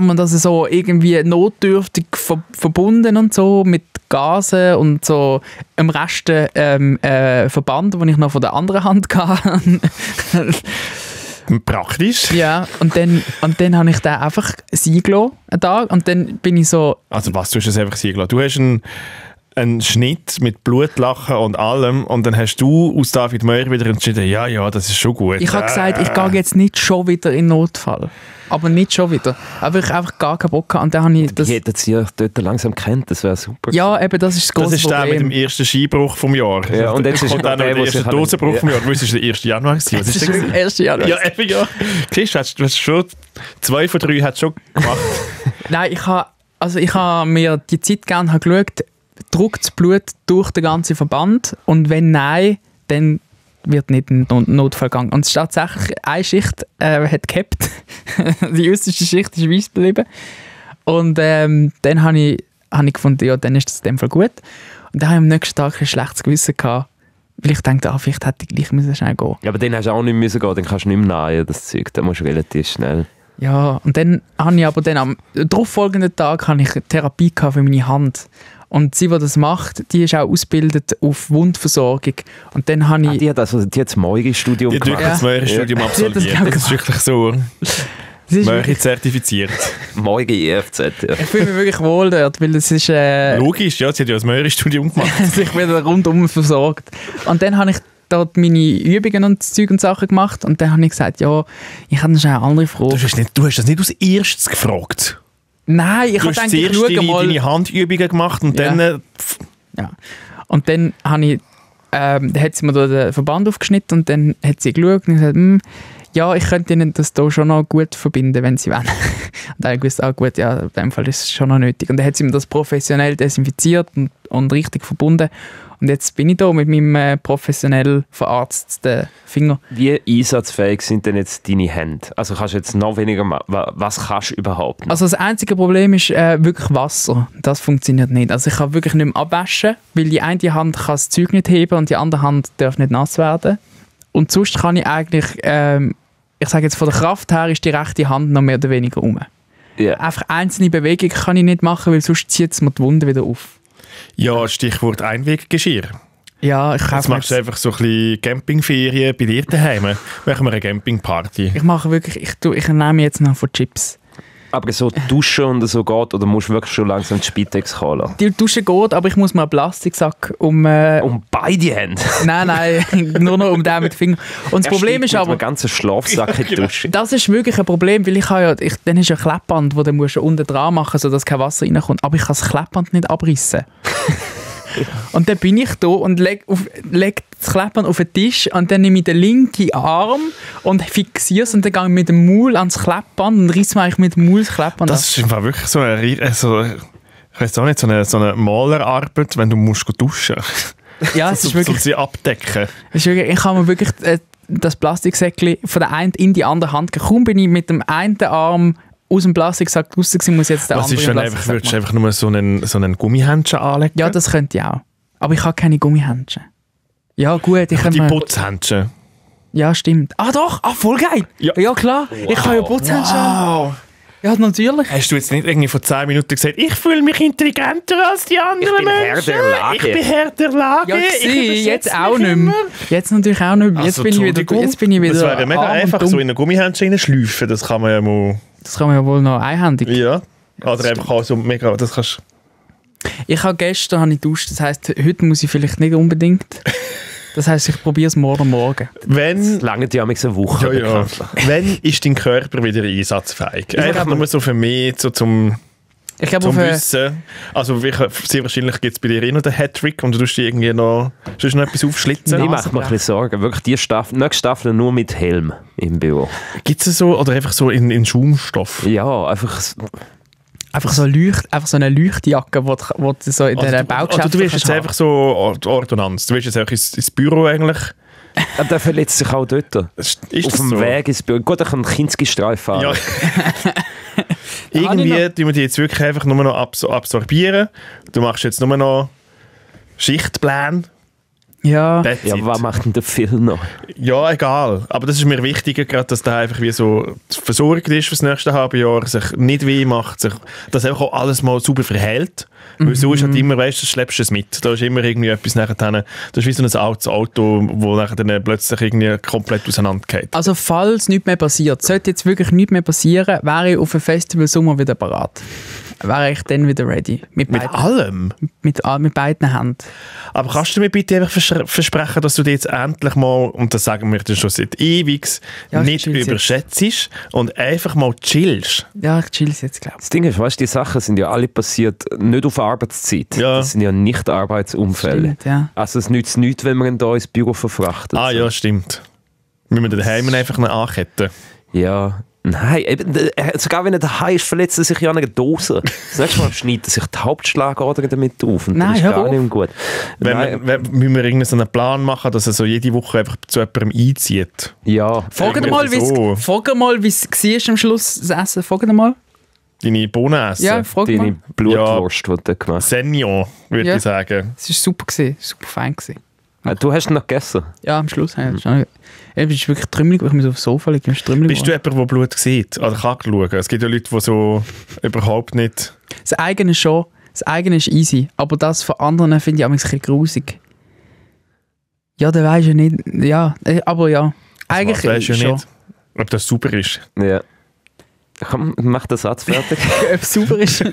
wir das so irgendwie notdürftig verbunden und so mit Gasen und so im Rest Verband, den ich noch von der anderen Hand hatte. Praktisch. Ja, und dann habe ich den einfach sein gelassen, einen Tag, und dann bin ich so... Also was, du hast es einfach sein gelassen? Du hast einen Schnitt mit Blutlachen und allem und dann hast du aus David Meurer wieder entschieden, ja, das ist schon gut. Ich habe gesagt, ich gehe jetzt nicht schon wieder in Notfall. Aber nicht schon wieder. Aber ich einfach gar keinen Bock hatte. Und dann habe ich das... Die hätten sie ja dort langsam kennt, das wäre super. Ja, eben, das ist das grosse Problem. Das ist der mit dem ersten Skibruch vom Jahr. Ja, und jetzt ist dann der erste Dosenbruch vom Jahr. Du wusstest, der 1. Januar gewesen. Was ist der 1. Januar? Ja, eben, ja. Siehst du, hast schon 2 von 3 hast schon gemacht. Nein, ich habe mir die Zeit gerne geschaut, drückt das Blut durch den ganzen Verband und wenn nein, dann wird nicht ein Notfall gegangen. Und es ist tatsächlich, eine Schicht hat gehabt. Die äußerste Schicht ist weiss geblieben. Und dann habe ich gefunden, ja, dann ist das in dem Fall gut. Und dann habe ich am nächsten Tag ein schlechtes Gewissen gehabt, weil ich dachte, vielleicht hätte ich gleich schnell gehen. Ja, aber dann hast du auch nicht müssen gehen, dann kannst du nicht mehr nähen, das Zeug. Dann musst du relativ schnell. Ja, und dann habe ich aber am darauffolgenden Tag habe ich Therapie gehabt für meine Hand. Und sie, die das macht, die ist auch ausgebildet auf Wundversorgung. Und dann habe ich... Die hat das Meugi-Studium gemacht. Die hat das Meugi-Studium absolviert. Das ist wirklich so. Es ist Möri zertifiziert. Morgen IFZ, ja. Ich fühle mich wirklich wohl dort, weil es ist... Logisch, ja, sie hat ja das Möri-Studium gemacht. Also ich werde rundum versorgt. Und dann habe ich dort meine Übungen und Zeug und Sachen gemacht und dann habe ich gesagt, ja, ich habe noch eine andere Frage. Du hast das nicht als erstes gefragt. Nein, ich Du habe hast gedacht, ich zuerst schaue mal... deine Handübungen gemacht und Ja. dann... Ja. Und dann habe ich, dann hat sie mir da den Verband aufgeschnitten und dann hat sie geschaut und gesagt, ja, ich könnte Ihnen das hier schon noch gut verbinden, wenn Sie wollen. Und dann habe ich gewusst, gut, ja, in dem Fall ist es schon noch nötig. Und dann hat sie mir das professionell desinfiziert und richtig verbunden. Und jetzt bin ich da mit meinem professionell verarzteten Finger. Wie einsatzfähig sind denn jetzt deine Hände? Also kannst du jetzt noch weniger machen. Was kannst du überhaupt noch? Also das einzige Problem ist wirklich Wasser. Das funktioniert nicht. Also ich kann wirklich nicht mehr abwaschen, weil die eine Hand kann das Zeug nicht heben und die andere Hand darf nicht nass werden. Und sonst kann ich eigentlich, ich sage jetzt von der Kraft her, ist die rechte Hand noch mehr oder weniger rum. Ja. Einfach einzelne Bewegungen kann ich nicht machen, weil sonst zieht es mir die Wunde wieder auf. Ja, Stichwort Einweggeschirr. Ja, ich Jetzt kaufe machst du einfach so ein bisschen Campingferien bei dir daheim. Machen wir eine Campingparty. ich mache wirklich, ich nehme jetzt noch von Chips. Aber so duschen und so geht, oder musst du wirklich schon langsam die Spitex holen? Die Dusche geht, aber ich muss mir einen Plastiksack um beide Hände? nein, nur noch um den mit den Fingern. Und das Problem ist aber... einen ganzen Schlafsack in die Dusche. Das ist wirklich ein Problem, weil dann ist ja ein Kleppband, das du unten dran machen musst, sodass kein Wasser reinkommt. Aber ich kann das Kleppband nicht abrissen. Und dann bin ich da und leg das Kleppband auf den Tisch und dann nehme ich den linken Arm und fixiere es und dann gehe ich mit dem Maul ans Kleppband und reiss mir eigentlich mit dem Maul das Kleppband ab. Das ist einfach wirklich so eine, ich weiß auch nicht, so eine Malerarbeit, wenn du musst duschen. Ja, es ist wirklich... sie abdecken. Ich habe mir wirklich das Plastiksäckchen von der einen in die andere Hand gegeben. Kaum bin ich mit dem einen Arm aus dem Plastiksack raus gewesen, muss jetzt der Was andere ist, wenn Plastiksack würdest du einfach nur so einen Gummihändchen anlegen? Ja, das könnte ich auch. Aber ich habe keine Gummihändchen. Ja, gut. Ich die kann Putzhändchen. Ja, stimmt. Ah doch, voll geil. Ja klar. Wow. Ich kann ja Putzhändchen. Wow. Ja, natürlich. Hast du jetzt nicht irgendwie vor 10 Minuten gesagt, ich fühle mich intelligenter als die anderen Menschen? Ich bin Herr der Lage. Ja, jetzt auch nicht mehr. Jetzt natürlich auch nicht mehr. Also, jetzt bin ich wieder das wäre mega einfach, so in ein Gummihändchen reinschleifen. Das kann man ja mal... Das kann man ja wohl noch einhändig. Ja. Oder einfach auch so mega... Das kannst... Ich habe gestern geduscht, das heisst, heute muss ich vielleicht nicht unbedingt. Das heisst, ich probiere es morgen. Das lange ja eine Woche. Ja. Wenn ist dein Körper wieder einsatzfähig? Einfach nur so für mich, so zum Wissen. Also sehr wahrscheinlich gibt es bei dir noch den Hattrick und du tust irgendwie noch etwas aufschlitzen. Ich mache mir ein bisschen Sorgen. Wirklich die nächste Staffel nur mit Helm im Büro. Gibt es so, oder einfach so in Schaumstoff? Ja, einfach so eine Leuchtjacke, die du so in den Baugeschäften du willst jetzt einfach so Ordnanz. Du willst jetzt einfach ins Büro eigentlich. Der verletzt sich auch dort. Auf dem so? Weg ins Büro. Gut, ich kann einen Kinski-Streif fahren. Ja. Irgendwie tun wir die jetzt wirklich einfach nur noch absorbieren. Du machst jetzt nur noch Schichtpläne. Ja. Was macht denn der Phil noch? Ja, egal. Aber das ist mir wichtiger, gerade, dass der einfach wie so versorgt ist für das nächste halbe Jahr, sich nicht weh macht, dass einfach auch alles mal sauber verhält. Weil so ist halt immer, weißt du, schleppst du es mit. Da ist immer irgendwie etwas nachher drin. Das ist wie so ein altes Auto, wo nachher dann plötzlich irgendwie komplett auseinandergeht. Also falls nichts mehr passiert, sollte jetzt wirklich nichts mehr passieren, wäre ich auf dem Festival Sommer wieder parat. Wäre ich dann wieder ready. Mit allem? Mit beiden Händen. Aber kannst du mir bitte einfach versprechen, dass du dich jetzt endlich mal, und das sagen wir dir schon seit ewig, nicht überschätzt und einfach mal chillst? Ja, ich chill jetzt, glaube ich. Das Ding ist, weißt, die Sachen sind ja alle passiert nicht auf Arbeitszeit. Ja. Das sind ja nicht Arbeitsunfälle. Stimmt, ja. Also es nützt nichts, wenn man da ins Büro verfrachtet. Ah ja, stimmt. Müssen wir daheim einfach noch anketten? Ja. Nein, sogar wenn er daheim ist, verletzt er sich ja an einer Dose. Das nächste Mal schneidet er sich die Hauptschlagader damit auf und das ist gar nicht gut. Müssen wir irgendeinen Plan machen, dass er so jede Woche einfach zu jemandem einzieht? Ja. Frag mal, wie es war am Schluss, das Essen. Frag mal. Deine Bohnen essen? Ja, frag mal. Deine Blutwurst, die du gemacht hast. Senior, würde ich sagen. Es war super, super fein. Du hast ihn noch gegessen? Ja, am Schluss. Es ist wirklich trümmelig, weil ich mich so auf dem Sofa liege. Bist du jemand, der Blut sieht? Oder kann schauen? Es gibt ja Leute, die so überhaupt nicht... Das eigene schon. Das eigene ist easy. Aber das von anderen finde ich auch ein bisschen grusig. Ja, der weiß ja nicht... Ja, aber ja. Eigentlich weißt du schon. Nicht, ob das super ist. Ja. Komm, mach den Satz fertig. Ob es sauber ist.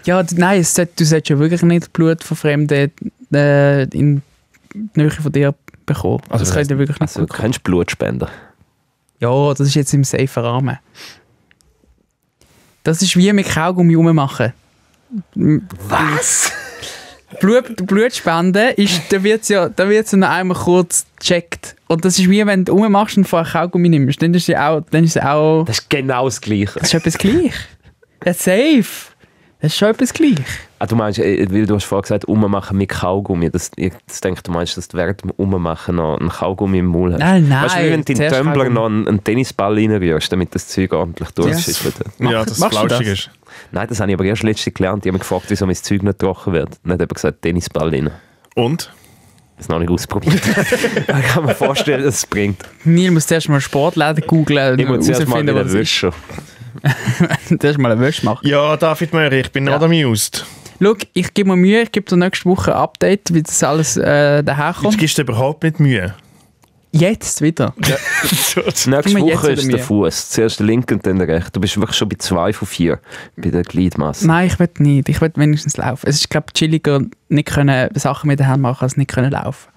Ja, nein, du solltest ja wirklich nicht Blut von Fremden in die Nähe von dir bekommen. Also das könnte wirklich nicht Also, du kennst Blutspender. Ja, das ist jetzt im safen Rahmen. Das ist wie mit Kaugummi rummachen. Was? Blutspenden ist, da wird es ja noch einmal kurz gecheckt. Und das ist wie wenn du rummachst und vorher Kaugummi nimmst. Dann ist es auch. Das ist genau das Gleiche. Das ist etwas gleich. Ja, safe. Das ist schon etwas gleich. Ah, du meinst, weil du hast vorhin gesagt, ummachen mit Kaugummi. Ich denke, du meinst, dass du während dem Ummachen noch einen Kaugummi im Mund hast. Nein. Weißt du, wie wenn du in den zuerst Tumbler Kaugummi. noch einen Tennisball reinrührst, damit das Zeug ordentlich durchschüttelt. Ja, dass es Machst du flauschig das? ist. Nein, das habe ich aber erst letztens gelernt. Die haben mich gefragt, wieso mein Zeug nicht trocken wird. Dann hat jemand gesagt, Tennisball rein. Und? Das noch nicht ausprobiert. Ich kann mir vorstellen, dass es bringt. Neil muss zuerst mal Sportläden googeln Ich muss zuerst mal herausfinden, wieder was es ist. wischen. Zuerst mal eine Wäsche machen. Ja, David Möri, ich bin Ja. not amused. Schau, ich gebe mir Mühe, ich gebe dir nächste Woche ein Update, wie das alles Du daherkommt. gibst dir überhaupt nicht Mühe. Jetzt wieder. Nächste Gib mir jetzt Woche ist wieder der Mühe. Fuß. Zuerst der linke und dann der rechte. Du bist wirklich schon bei 2 von 4 bei der Gliedmasse. Nein, ich will nicht. Ich will wenigstens laufen. Es ist, glaube ich, chilliger, nicht können Sachen mit den Händen machen, als nicht können laufen.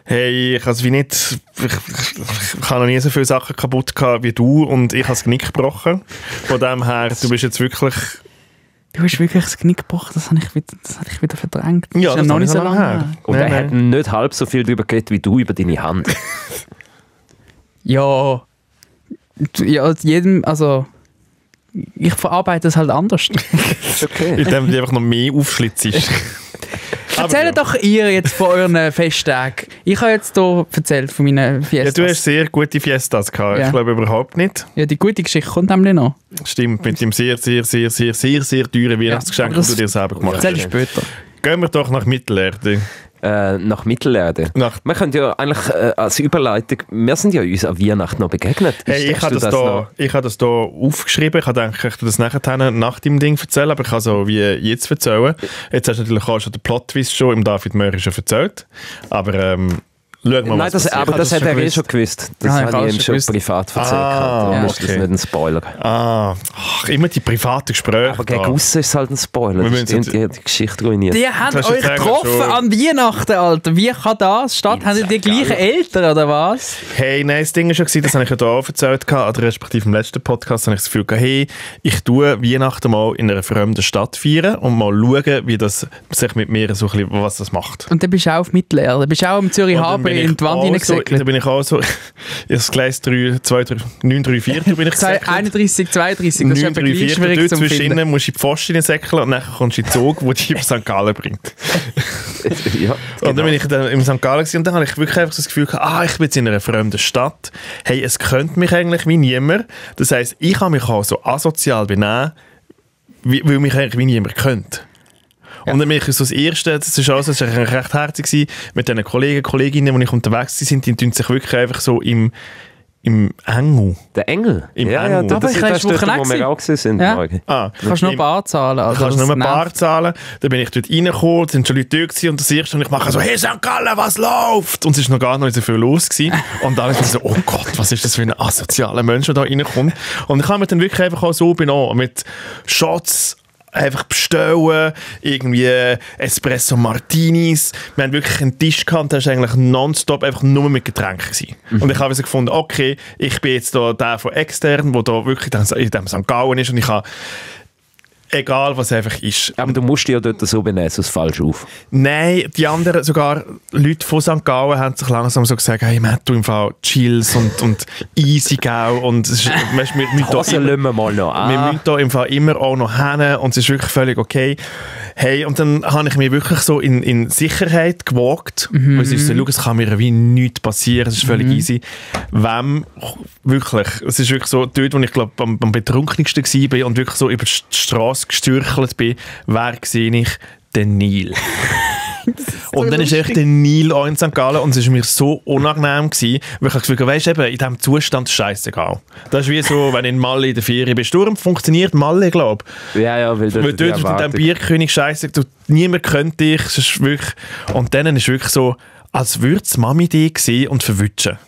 Hey, ich habe wie nicht. Ich habe noch nie so viele Sachen kaputt gehabt wie du und ich habe das Knick gebrochen. Von dem her, du bist jetzt wirklich. Du hast wirklich das Knick gebrochen, das habe ich wieder verdrängt. Das Ja, ist das noch habe nicht ich so noch lange her. her. Und Nein, er hat nicht halb so viel darüber geredet wie du über deine Hand. Ja, also ich verarbeite es halt anders. Ist okay. Indem du einfach noch mehr aufschlitzt. Erzählt doch ihr jetzt von euren Festtagen. Ich habe jetzt hier erzählt von meinen Ja, Fiestas. du hast sehr gute Fiestas gehabt. Ja. Ich glaube überhaupt nicht. Ja, die gute Geschichte kommt nämlich noch. Stimmt, mit dem sehr teuren Weihnachtsgeschenk, aber das das du dir selber gemacht Erzähl ich hast. später. Gehen wir doch nach Mittelerde. Nach Mittelerde. Wir können ja eigentlich als Überleitung, wir sind ja uns an Weihnachten noch begegnet. Hey, ich habe das hier aufgeschrieben. Ich habe gedacht, ich würde das nachher nach dem Ding erzählen, aber ich kann so wie jetzt erzählen. Jetzt hast du natürlich auch schon den Plot-Twist schon im David Möri schon erzählt. Aber schauen wir mal, Nein, was passiert. aber das das hat schon er gewusst. schon gewusst. Das Ah, ich habe habe ich ihm es schon schon privat erzählt. Ah, Darum ist okay. das nicht ein Spoiler. Immer die privaten Gespräche. Aber gegen da. aussen ist es halt ein Spoiler. Wir Das müssen stimmt, die hat die Geschichte ruiniert. Die haben Du hast euch jetzt eigentlich getroffen schon- an Weihnachten, Alter. Wie kann das statt? Haben die gleichen Eltern, oder was? Hey, nein, das Ding war schon, das habe ich ja hier auch erzählt, oder respektive im letzten Podcast habe ich das Gefühl gehabt, hey, ich tue Weihnachten mal in einer fremden Stadt feiern und mal schauen, wie das sich mit mir so ein bisschen, was das macht. Und dann bist du auch auf Mittelerde. Dann bist du auch am Zürich Und dann Hafen bin ich in die Wand auch so, hineingesäckelt. da bin ich auch so, das Gleis 934 bin ich gesäckelt. 31, 32, das ist eben gleich 934, schwierig dort zu zwischen finden. ihnen musst du in die Pfosten säckeln und dann kommst du in den Zug, der dich auf St. Gallen bringt. Ja, Und dann bin ich dann im St. Gallen gewesen, und dann habe ich wirklich einfach so das Gefühl gehabt, ich bin jetzt in einer fremden Stadt. Hey, es könnte mich eigentlich wie niemand. Das heisst, ich kann mich auch so asozial benehmen, weil mich eigentlich wie niemand könnte. Und dann bin ich so das Erste, das ist auch so, das war eigentlich recht herzig gewesen, mit den Kollegen, Kolleginnen, die ich unterwegs war, die tun sich wirklich einfach so im Engel. Der Engel. Im ja, Engel. das Aber ist ich das, war dort, Woche wo wir lang auch sind. Ja. Morgen. Kannst du noch Bar zahlen? Du Also kannst das nur ein nervt. Bar zahlen. Dann bin ich dort reingekommen, sind schon Leute da gewesen, und das Erste, was ich mache, so, hey St. Gallen, was läuft? Und es war noch gar nicht so viel los gewesen. Und dann ist so, oh Gott, was ist das für ein asozialer Mensch, der da reinkommt? Und ich habe mich dann wirklich einfach auch so benommen, mit Shots, einfach bestellen, irgendwie Espresso Martinis. Wir haben wirklich einen Tisch gehabt, der war eigentlich nonstop einfach nur mit Getränken gewesen. Und ich habe so gefunden, okay, ich bin jetzt da der von extern, der da wirklich in dem St. Gallen ist, und ich habe, egal was einfach ist. Aber du musst dich ja dort so benehmen, sonst falsch auf. Nein, die anderen, sogar Leute von St. Gallen, haben sich langsam so gesagt, hey Matt, du im Fall chills und easy, gell? Und es ist, weißt, wir müssen Also lassen wir mal noch wir an. müssen da im Fall immer auch noch hin und es ist wirklich völlig okay. Hey, und dann habe ich mich wirklich so in Sicherheit gewagt, weil es ist so, schau, es kann mir wie nichts passieren, es ist völlig easy. Wem, wirklich, es ist wirklich so, dort, wo ich glaube am betrunkensten war und wirklich so über die Straße gestürchelt bin, wer sehe ich? Den Neil. Und dann ist echt der Neil auch in St. Gallen und es war mir so unangenehm gewesen, weil ich das Gefühl habe, weisst du, eben, in diesem Zustand ist scheißegal. Das ist wie so, wenn du in Malle in der Ferien bist. Darum funktioniert Malle, glaube ich. Ja, weil Weil dort ist der Bierkönig scheiße, niemand kennt dich. Es ist wirklich, und dann ist wirklich so, als würde die Mami dich sehen und verwutschen.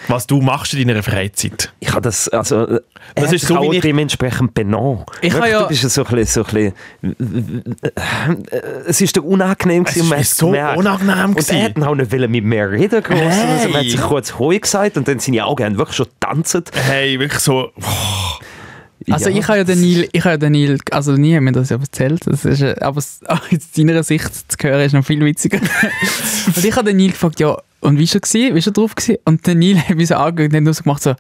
Was du machst in deiner Freizeit? Ich habe das, Das ist so, wie ich... dementsprechend benannt. Ich habe ja... Du bist so ein bisschen es ist dir unangenehm Es gewesen. ist so unangenehm Und er hat auch nicht mit mir reden gross. Hey. Also, man hat sich kurz «Hoi» gesagt und dann seine Augen haben wirklich schon getanzt. Hey, wirklich so... Also ich habe ja den Neil, also nie hat mir das ja erzählt, das ist, aber aus deiner Sicht zu hören ist noch viel witziger. Und ich habe den Neil gefragt, ja, und wie war er? Wie war er drauf gewesen? Und der Neil hat mich so angeschaut und hat nur so gemacht, so...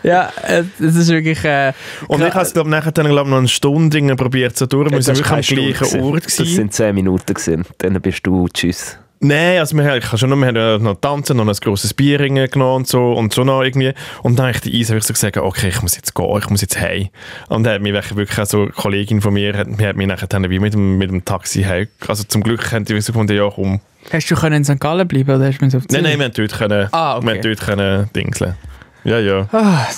Ja, es ist wirklich... Und ich habe es nachher noch eine Stunde probiert zu durch. Wir sind wirklich am gleichen Ort Das gewesen. sind 10 Minuten gewesen. Dann bist du tschüss. Nein, also wir haben noch tanzen, noch ein grosses Bier genommen und so noch irgendwie. Und dann habe ich die Eis so gesagt, okay, ich muss jetzt gehen, ich muss jetzt heim. Und dann hat mich wirklich auch so eine Kollegin von mir, hat mich nachher dann wie mit dem Taxi heim. Also zum Glück haben die so gefunden, ja komm. Hast du in St. Gallen bleiben oder hast du so auf Nein, wir haben dort können dingseln. Ja, ja.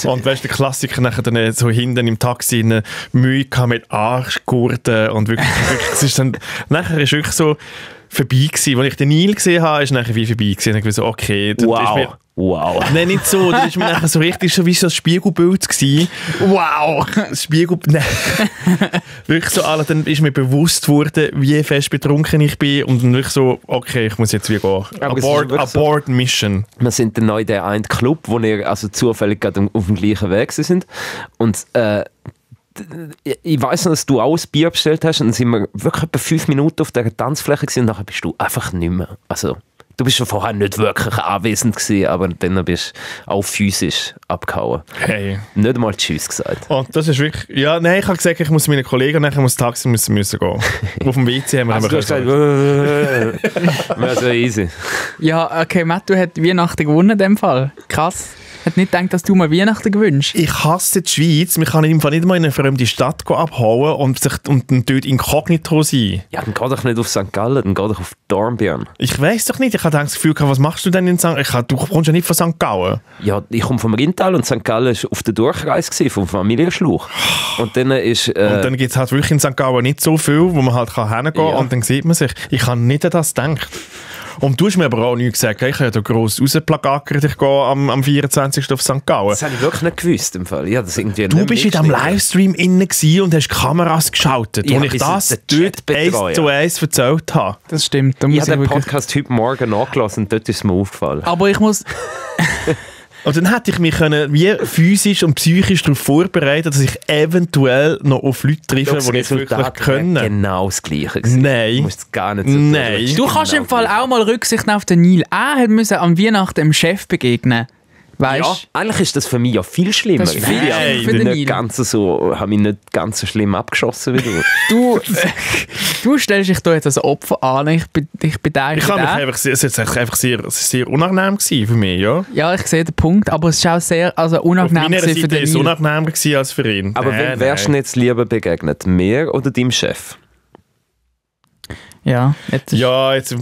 Und weißt du, der Klassiker nachher dann so hinten im Taxi eine Mühe gehabt mit Arschgurten und wirklich es ist dann, nachher ist wirklich so vorbei gewesen. Als ich den Neil gesehen habe, ist nachher wie vorbei gewesen. Und ich war so, okay. Wow. Nein, nicht so. Das ist mir nachher so richtig so wie so ein Spiegelbild gewesen. Wow! Nein. Wirklich so, dann ist mir bewusst worden, wie fest betrunken ich bin und dann wirklich so, okay, ich muss jetzt wie gehen. Abort Mission. Wir sind dann neu in der einen Club, wo wir also zufällig gerade auf dem gleichen Weg sind. Und ich weiss noch, dass du auch ein Bier bestellt hast und dann sind wir wirklich etwa 5 Minuten auf dieser Tanzfläche gewesen, und nachher bist du einfach nicht mehr. Also, du bist schon vorher nicht wirklich anwesend gewesen, aber dann bist du auch physisch abgehauen. Hey. Nicht mal Tschüss gesagt. Und das ist wirklich... Ja, nein, ich habe gesagt, ich muss meinen Kollegen nachher muss Taxi müssen gehen. Auf dem WC haben wir Also, du hast gesagt, wäre so easy. Ja, okay, Matt, du hast Weihnachten gewonnen in dem Fall. Krass. Ich hätte nicht gedacht, dass du mal Weihnachten gewünscht. Ich hasse die Schweiz. Man kann im Fall nicht mal in eine fremde Stadt abhauen und dann dort inkognito sein. Ja, dann geh doch nicht auf St. Gallen, dann geh doch auf Dornbirn. Ich weiss doch nicht. Ich hatte das Gefühl, was machst du denn in St. Gallen? Du kommst ja nicht von St. Gallen. Ja, ich komme vom Rheintal und St. Gallen war auf der Durchreise gewesen, vom Familienschluch. Und dann ist... Und dann gibt es halt wirklich in St. Gallen nicht so viel, wo man halt hingehen kann und dann sieht man sich. Ich habe nicht an das gedacht. Und du hast mir aber auch nichts gesagt. Ich habe ja da gross rausplagagert, ich gehe am 24. auf St. Gallen. Das habe ich wirklich nicht gewusst. Im Fall. Ja, das irgendwie du bist in diesem Livestream innen und hast Kameras geschaltet, wo ich das dort 1:1 erzählt habe. Das stimmt. Ich habe den Podcast heute Morgen nachgelassen und dort ist mir aufgefallen. Aber ich muss... Und dann hätte ich mich wie physisch und psychisch darauf vorbereitet, dass ich eventuell noch auf Leute treffe, die ich wirklich können. Genau das Gleiche gewesen. Nein. Du musst es gar nicht so Nein. Du kannst im Fall auch mal Rücksicht nehmen auf den Neil. Er musste am Weihnachten dem Chef begegnen. Weißt? Ja, eigentlich ist das für mich ja viel schlimmer. Das ist viel ich für den bin Neil. nicht ganz so, habe mich nicht ganz so schlimm abgeschossen wie du. Du stellst dich da jetzt als Opfer an. Ich bin der. Es war einfach sehr unangenehm gewesen für mich, ja. Ja, ich sehe den Punkt, aber es ist auch sehr unangenehm Auf meiner für Seite den war es Neil. unangenehmer gewesen als für ihn. Aber wem wärst du jetzt lieber begegnet? Mir oder deinem Chef? Ja, ich weiß,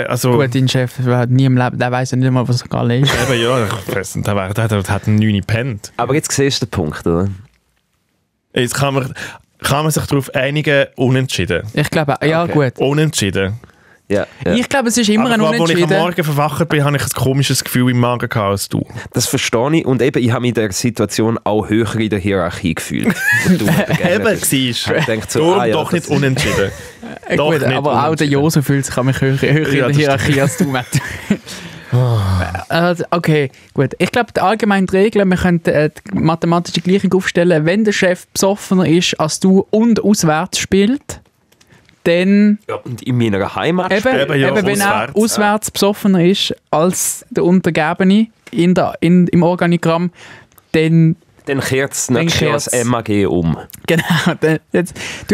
also... Gut, dein Chef hat nie im Leben, der weiss ja nicht mal, was Galle ist. Eben, ja, der hat einen 9 gepennt. Aber jetzt siehst du den Punkt, oder? Jetzt kann man sich darauf einigen, unentschieden. Ich glaube, ja Okay. gut. Unentschieden. Ja. Ich glaube, es ist immer ein Aber als ich am Unentschieden. Morgen verwacht bin, habe ich ein komisches Gefühl im Magen gehabt als du. Das verstehe ich. Und eben, ich habe mich in dieser Situation auch höher in der Hierarchie gefühlt. Eben, Ich denke so, darum doch nicht unentschieden. Doch Gut, nicht aber auch der unentschieden. Josef fühlt sich höher Ja, in der das Hierarchie als du, Matt. Also, okay, gut. Ich glaube, allgemein die Regel, wir können die mathematische Gleichung aufstellen, wenn der Chef besoffener ist als du und auswärts spielt, dann Ja, und in meiner Heimat eben, ja, wenn er auswärts. auswärts besoffener ist als der Untergebene im Organigramm, dann dann kehrt es nächstes Jahr das MAG um. genau, du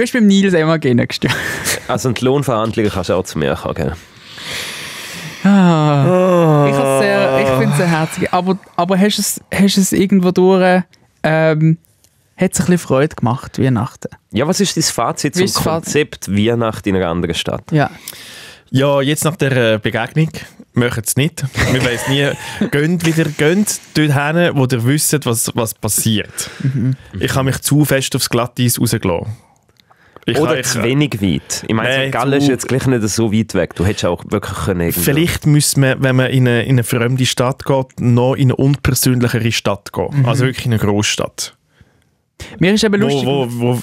hast beim Nils immer nächstes Jahr. Also die Lohnverhandlungen kannst du auch zu mir kommen. Gell? Ich finde es sehr herzig. Aber hast du es irgendwo durch, hat es ein bisschen Freude gemacht, Weihnachten? Ja, was ist dein Fazit Wie zum ist das Konzept Weihnachten in einer anderen Stadt? Ja. Ja, jetzt nach der Begegnung machen es nicht. Wir weiss nie, geht dort hin, wo ihr wisst, was passiert. Ich habe mich zu fest aufs Glatteis rausgelassen. Oder zu wenig weit. Ich meine, St. Gallen ist jetzt gleich nicht so weit weg. Du hättest auch wirklich können. Vielleicht müsste man, wenn man in eine fremde Stadt geht, noch in eine unpersönlichere Stadt gehen. Also wirklich in eine Großstadt. Mir ist eben lustig. Wo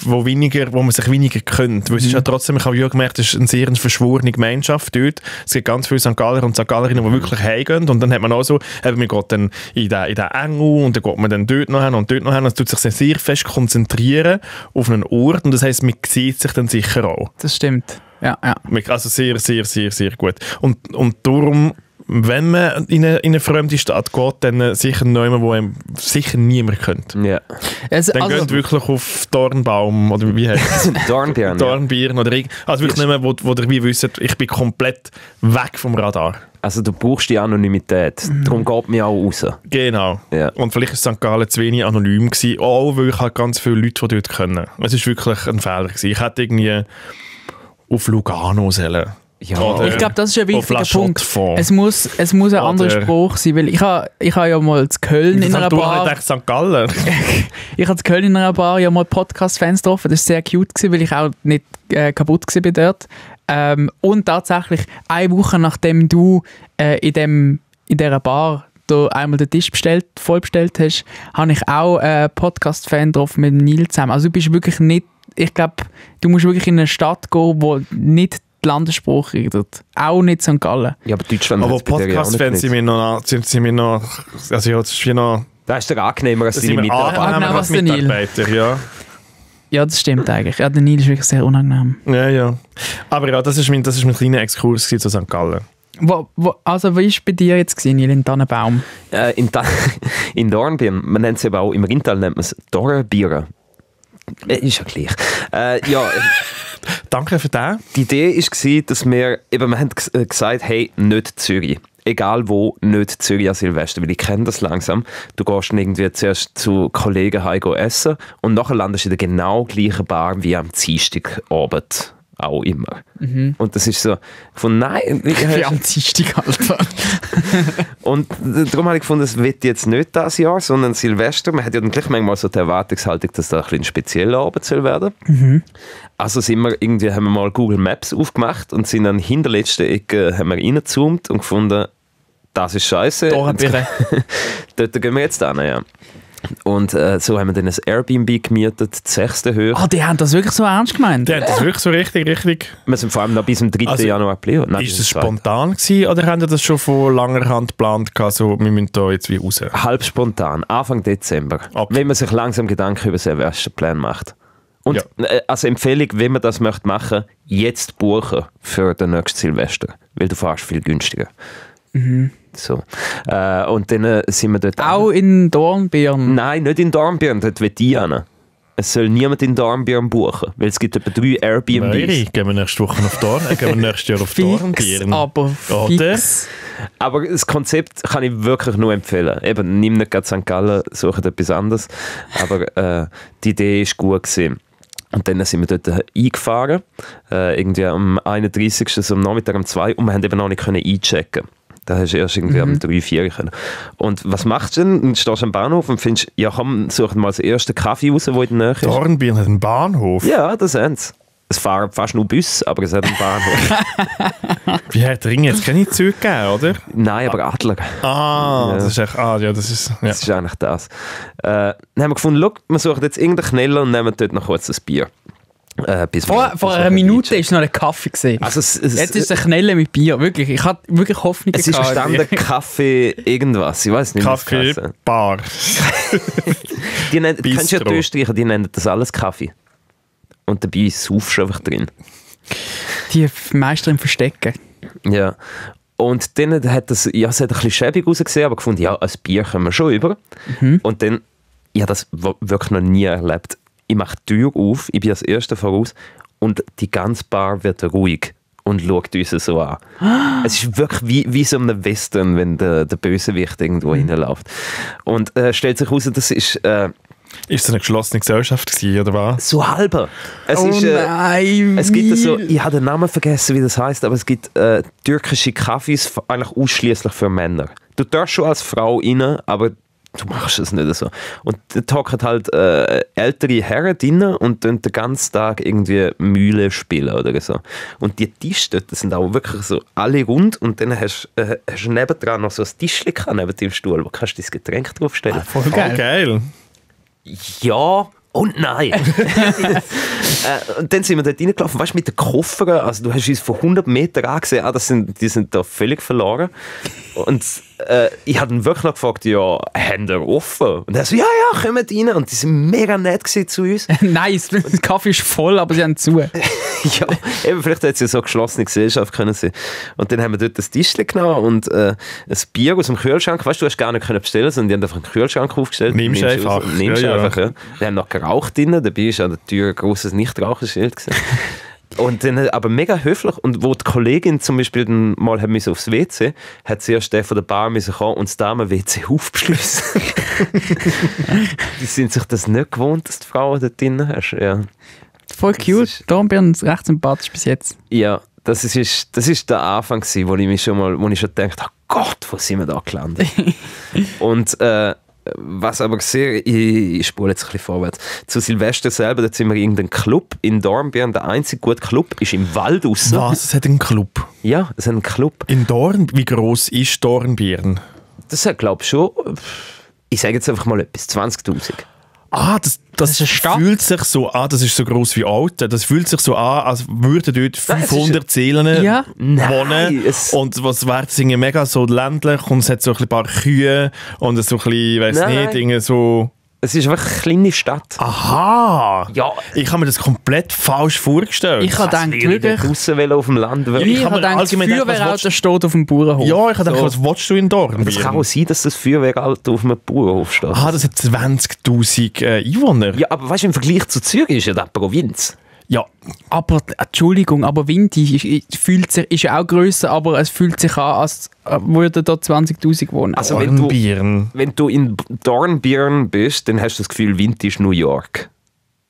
man sich weniger kennt. Weil es ist ja trotzdem, ich habe ja gemerkt, es ist eine sehr verschworene Gemeinschaft dort. Es gibt ganz viele St. Galler und St. Gallerinnen, die wirklich heimgehen. Und dann hat man auch so, man geht dann in den Engel und dann geht man dann dort noch hin und dort noch hin. Es tut sich sehr fest konzentrieren auf einen Ort. Und das heisst, man sieht sich dann sicher auch. Das stimmt. Ja. Also sehr, sehr, sehr, sehr gut. Und darum, wenn man in eine fremde Stadt geht, dann sicher niemand, wo einem sicher niemand kennt. Ja. Dann geht wirklich auf Dornbaum oder wie heißt es? Dornbirn. Dornbirn oder also wirklich nicht mehr, wo ihr wie wisst, ich bin komplett weg vom Radar. Also du brauchst die Anonymität. Darum geht mir auch raus. Genau. Ja. Und vielleicht war St. Gallen zu wenig anonym gewesen, auch weil ich halt ganz viele Leute, die dort können. Es war wirklich ein Fehler gewesen. Ich hätte irgendwie auf Lugano sollen. Ja. Ich glaube, das ist ein wichtiger Punkt. Fond. Es muss ein anderer Spruch sein, weil ich habe ja mal zu Köln in einer Bar... Ich St. Gallen. Ich habe zu Köln in einer Bar ja mal Podcast-Fans getroffen. Das war sehr cute, weil ich auch nicht kaputt war dort. Und tatsächlich, eine Woche nachdem du in dieser Bar da einmal den Tisch voll bestellt hast, habe ich auch einen Podcast-Fan getroffen mit Neil zusammen. Also du bist wirklich nicht... Ich glaube, du musst wirklich in eine Stadt gehen, wo nicht die Landessprache redet. Auch nicht St. Gallen. Ja, aber Deutschland... Aber Podcast-Fans sind mir noch... Also ja, das ist wie noch... Das ist doch angenehmer als deine Mitarbeiter. Ja. Ja, das stimmt eigentlich. Ja, der Neil ist wirklich sehr unangenehm. Ja. Aber ja, das ist mein kleiner Exkurs zu St. Gallen. Also, wie war es bei dir jetzt, Neil, in Tannenbaum? In Dornbirn, man nennt es eben auch, im Rintal nennt man es Dornbirn. Ist ja gleich. Danke für das. Die Idee war, dass wir haben gesagt, hey, nicht Zürich. Egal wo, nicht Zürich an Silvester, weil ich kenne das langsam. Du gehst dann irgendwie zuerst zu Kollegen heim essen und nachher landest du in der genau gleichen Bar wie am Dienstagabend. Auch immer. Und das ist so, von nein. Wie am Dienstag, Alter. Und darum habe ich gefunden, es wird jetzt nicht das Jahr, sondern Silvester. Man hat ja dann gleich manchmal so die Erwartungshaltung, dass da ein spezieller Abend soll werden. Also haben wir mal Google Maps aufgemacht und sind dann hinterletzten Ecke haben wir reingezoomt und gefunden, das ist scheiße. Dort gehen wir jetzt hin, ja. Und so haben wir dann ein Airbnb gemietet, die 6. Höhe. Die haben das wirklich so ernst gemeint? Die haben das wirklich so richtig... Wir sind vor allem noch bis zum 3. Januar geblieben. Nein, ist das spontan gewesen, oder haben Sie das schon von langer Hand geplant, so, wir müssen da jetzt wie raus? Halb spontan, Anfang Dezember. Okay. Wenn man sich langsam Gedanken über seinen Silvesterplan macht. Und also Empfehlung, wenn man das möchte machen, jetzt buchen für den nächsten Silvester. Weil du fährst viel günstiger. So. Und dann sind wir dort... Auch in Dornbirn? Nein, nicht in Dornbirn, dort will ich hin. Es soll niemand in Dornbirn buchen, weil es gibt etwa 3 Airbnbs. Nein, gehen wir nächste Woche auf Dornbirn, gehen wir nächstes Jahr auf Dornbirn. Aber fix. Aber das Konzept kann ich wirklich nur empfehlen. Eben, nimm nicht gerade St. Gallen, sucht etwas anderes. Aber die Idee war gut gewesen. Und dann sind wir dort eingefahren, irgendwie am 31. so am Nachmittag um 2 und wir haben eben noch nicht einchecken. Da hast du erst irgendwie am 3, 4 können. Und was machst du denn? Du stehst am Bahnhof und findest, ja komm, such mal als ersten Kaffee raus, der in der Nähe ist. Dornbirn hat einen Bahnhof? Ja, das haben sie. Es fahren fast nur Busse, aber es hat einen Bahnhof. Wie hat Ring jetzt keine Züge gegeben, oder? Nein, aber Adler. Das ist echt, das ist... Ja. Das ist eigentlich das. Dann haben wir gefunden, look, wir suchen jetzt irgendeinen Kneller und nehmen dort noch kurz ein Bier. Vor einer Minute war es noch ein Kaffee gesehen. Also jetzt ist es ein Knelle mit Bier, wirklich. Ich hatte wirklich Hoffnung. Es ist verstanden Kaffee irgendwas, ich weiß nicht. Kaffee Bar. Du kennst ja die Österreicher, die nennen das alles Kaffee. Und dabei saufst du einfach drin. Die Meister im Verstecken. Ja. Und dann hat es hat ein bisschen schäbig ausgesehen, aber gefunden, ja, ein Bier können wir schon über. Und dann, ich habe das wirklich noch nie erlebt. Ich mache die Tür auf, ich bin als Erster voraus und die ganze Bar wird ruhig und schaut uns so an. Es ist wirklich wie so ein Western, wenn der Bösewicht irgendwo reinläuft. Und stellt sich heraus, das ist... Ist es eine geschlossene Gesellschaft gewesen, oder was? So halber. Nein, es gibt so, ich habe den Namen vergessen, wie das heißt, aber es gibt türkische Kaffees eigentlich ausschließlich für Männer. Du darfst schon als Frau rein, aber du machst es nicht so. Und da hocken halt ältere Herren drin und den ganzen Tag irgendwie Mühle spielen oder so. Und die Tische dort sind auch wirklich so alle rund und dann hast du nebendran noch so ein Tischchen neben dem Stuhl, wo kannst du dein Getränk draufstellen. Voll geil. Ja und nein. Und dann sind wir dort reingelaufen, weißt du, mit den Koffern, also du hast uns von 100 Metern angesehen, die sind da völlig verloren. Und ich habe ihn wirklich noch gefragt, ja, haben wir offen? Und er so, ja, kommt rein. Und die sind mega nett zu uns. Nice, der Kaffee ist voll, aber sie haben zu. Ja, eben, vielleicht hätte es ja so geschlossene Gesellschaft können sein. Und dann haben wir dort das Tischchen genommen und ein Bier aus dem Kühlschrank. Weißt du, hast gar nicht sondern die haben einfach einen Kühlschrank aufgestellt. Nimmst einfach. Einfach, ja. Wir haben noch geraucht drin, dabei war an der Tür ein grosses Nichtraucherschild. Und dann aber mega höflich. Und wo die Kollegin zum Beispiel dann mal aufs WC, hat sie erst der von der Bar kommen und das Damen-WC aufgeschlossen. Die sind sich das nicht gewohnt, dass die Frauen dort drin hast. Ja. Voll cute. Dornbirn ist recht sympathisch bis jetzt. Ja, das ist der Anfang gewesen, wo ich schon gedacht habe, Gott, wo sind wir da gelandet? Und was aber sehr, ich spule jetzt ein bisschen vorwärts, zu Silvester selber, da sind wir in irgendeinem Club in Dornbirn, der einzige gute Club ist im Wald raus. Was? Es hat einen Club? Ja, es hat einen Club. In Dorn? Wie gross ist Dornbirn? Das hat, glaube ich, schon, ich sage jetzt einfach mal etwas, 20'000. Ah, das ist eine Stadt? Fühlt sich so an, das ist so gross wie Alten. Das fühlt sich so an, als würden dort 500 Seelen wohnen. Und was wäre das irgendwie mega so ländlich und es hat so ein paar Kühe und so ein bisschen, weiss nicht, irgendwie so... Es ist einfach eine kleine Stadt. Aha! Ja. Ich habe mir das komplett falsch vorgestellt. Ich habe gedacht, wirklich... Draussen auf dem Land. Ich habe gedacht, das Feuerwehrauto steht auf dem Bauernhof. Ja, ich habe gedacht, was willst du in Dornbirn? Es kann auch sein, dass das Feuerwehrauto auf einem Bauernhof steht. Ah, das hat 20'000 Einwohner. Ja, aber weißt du, im Vergleich zu Zürich ist ja das Provinz. Ja. Aber, Entschuldigung, aber Winti ist ja auch grösser, aber es fühlt sich an, als würden da 20'000 wohnen. Also Dornbirn. wenn du in Dornbirn bist, dann hast du das Gefühl, Winti ist New York.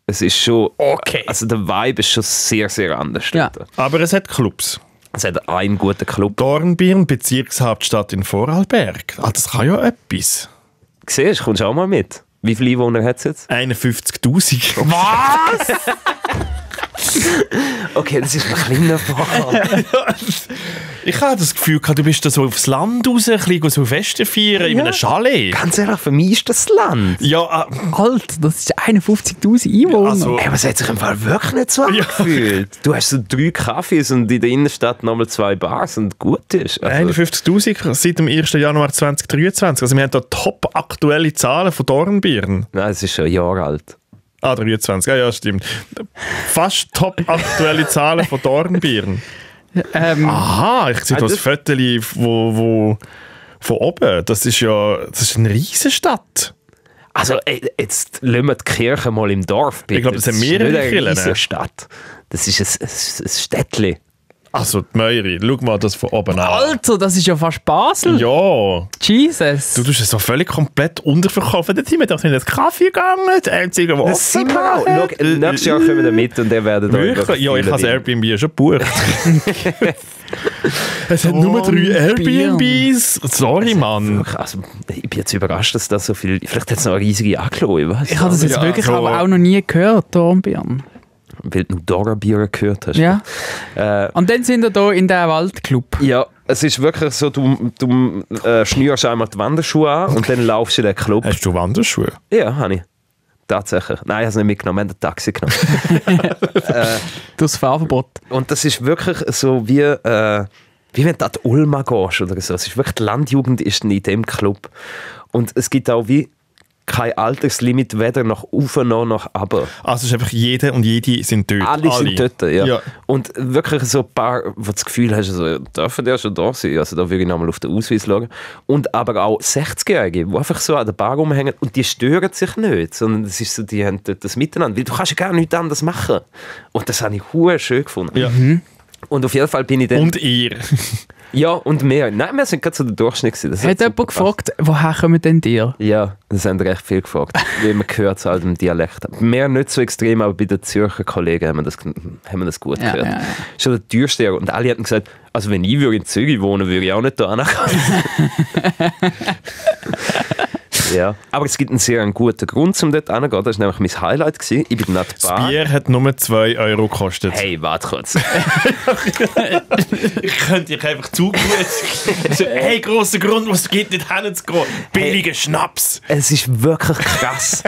Es ist schon... Okay. Also der Vibe ist schon sehr, sehr anders. Ja. dort. Aber es hat Clubs. Es hat einen guten Club. Dornbirn, Bezirkshauptstadt in Vorarlberg. Ah, das kann ja etwas. Siehst du, kommst du auch mal mit. Wie viele Einwohner hat es jetzt? 51'000. Was? Okay, das ist ein kleiner Fall. Ich habe das Gefühl, du bist da so aufs Land raus, ein bisschen so Feste feiern, in einem Chalet. Ganz ehrlich, für mich ist das Land. Ja, Alter, das ist 51'000 Einwohner. also, Aber es hat sich im Fall wirklich nicht so angefühlt. Du hast so 3 Kaffees und in der Innenstadt nochmal 2 Bars und gut ist. Also, 51'000 seit dem 1. Januar 2023. Also wir haben da top aktuelle Zahlen von Dornbirn. nein, es ist schon ein Jahr alt. Ah, 23, ja, stimmt. Fast top aktuelle Zahlen von Dornbirn. Aha, ich sehe das Foto wo von oben. Das ist eine riesige Stadt. Also jetzt lassen wir die Kirche mal im Dorf, bitte. Ich glaube, das sind mehrere Das ist nicht Kirchen, eine ne? riesige Stadt. Das ist ein Städtchen. Also die Möri, schau mal das von oben an. Alter, das ist ja fast Basel. Ja. Jesus. Du tust es so völlig komplett unterverkaufen. Dort sind wir doch nicht ins Kaffee gegangen. Das einzige, was Das sind wir auch. Schau, nächstes Jahr kommen wir mit und der werden da Wirklich? Ja, ich habe das Airbnb schon gebucht. Es hat nur 3 Airbnbs. Sorry, Mann. Also, ich bin jetzt überrascht, dass das so viel... Vielleicht hat es noch eine riesige Angelo, ich weiß. Ich habe das jetzt Ja, wirklich so- aber auch noch nie gehört, Dornbirn. Weil du Dora-Bier gehört hast. Ja. Äh, Und dann sind wir hier in diesem Waldclub. ja, es ist wirklich so, du schnürst einmal die Wanderschuhe an und dann laufst du in den Club. Hast du Wanderschuhe? Ja, habe ich. Tatsächlich. Nein, ich habe es nicht mitgenommen, wir haben ein Taxi genommen. Durchs Fahrverbot. Und das ist wirklich so wie wenn du an die Ulma gehst oder so. Es ist wirklich, die Landjugend ist in diesem Club. Und es gibt auch wie kein Alterslimit, weder nach oben noch nach runter. Also es ist einfach jede und jede sind dort. Alle sind dort, ja. Ja. Und wirklich so ein paar, wo du das Gefühl hast, also, dürfen die ja schon da sein. Also da würde ich nochmal auf den Ausweis schauen. Und aber auch 60-Jährige, die einfach so an der Bar rumhängen und die stören sich nicht, sondern es ist so, die haben dort das Miteinander. Weil du kannst ja gar nichts anderes machen. Und das habe ich verdammt schön gefunden. Ja. Und auf jeden Fall bin ich dann... Und ihr. Ja, und mehr. Nein, wir sind gerade so der Durchschnitt gewesen. Das Hat super jemand gefragt, woher kommen denn dir? Ja, das haben recht viel gefragt, wie man gehört es halt im Dialekt. Mehr nicht so extrem, aber bei den Zürcher Kollegen haben wir das gut gehört. Ja. Schon der Türsteher. Und alle hatten gesagt, also wenn ich in Zürich wohnen würde, würde ich auch nicht da nachkommen. Ja. Aber es gibt einen sehr guten Grund, um dort hinzugehen. Das war nämlich mein Highlight gewesen. Ich bin nach der Bar. Das Bier hat nur 2 Euro gekostet. Hey, warte kurz. Ich könnte dich einfach zugehen. Hey, grosser Grund, was es gibt, nicht hinzugehen. Billiger Schnaps. Es ist wirklich krass.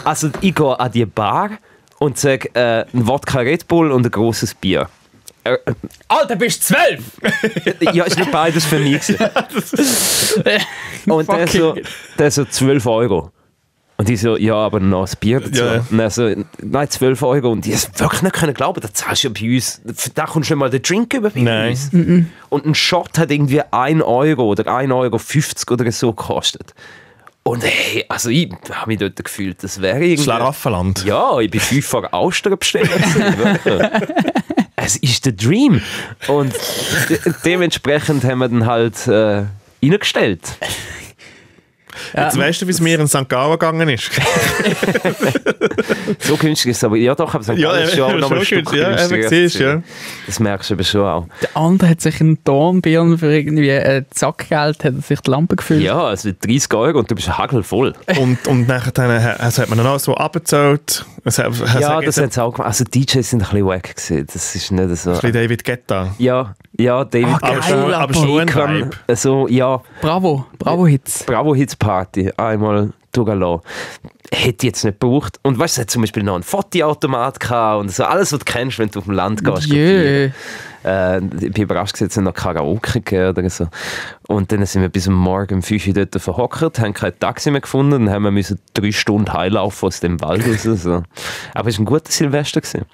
Also ich gehe an die Bar und sage ein Wodka Red Bull und ein grosses Bier. Alter, bist du 12? Ja, ist nicht beides für mich gewesen. Und der so 12 Euro. Und ich so, ja, aber noch ein Bier dazu. Ja. Und er so, nein, 12 Euro. Und ich hab wirklich nicht können glauben, da zahlst du ja bei uns, da kommst du nicht mal den Drink über bei uns. Und ein Shot hat irgendwie 1 Euro oder 1,50 Euro oder so gekostet. Und hey, also ich habe mich dort gefühlt, das wäre irgendwie... Schlaraffenland. Ja, ich bin 5 vor Austern bestellt. Es ist der Dream. Und dementsprechend haben wir dann halt reingestellt. Jetzt weißt du, wie es mir in St. Gallen gegangen ist. So günstig ist es aber. Ja doch, aber St. Gallen ist schon noch ein Stück günstiger. Ja. Das merkst du aber schon auch. Der andere hat sich in Dornbirn für irgendwie ein Sackgeld hat er sich die Lampe gefüllt. Ja, also 30 Euro und du bist hagelvoll. Und nachher hat man dann auch so abgezahlt. Ja, das hat es auch gemacht. Also DJs sind ein bisschen wack gewesen. Das ist nicht so... Ein bisschen David Guetta. Ja, David geil, aber schon ein Vibe. Also, ja. Bravo Hits. Bravo Hits Party. Einmal durchgelassen. Hätte ich jetzt nicht gebraucht. Und weißt du, es hat zum Beispiel noch einen Fotoautomat gehabt und so alles, was du kennst, wenn du auf dem Land gehst. Yeah. Ich bin überrascht, es hat noch Karaoke gegeben oder so. Und dann sind wir bis am Morgen um 5 Uhr dort verhockert, haben kein Taxi mehr gefunden, dann haben wir 3 Stunden heilaufen aus dem Wald raus. So. Aber es war ein guter Silvester gewesen.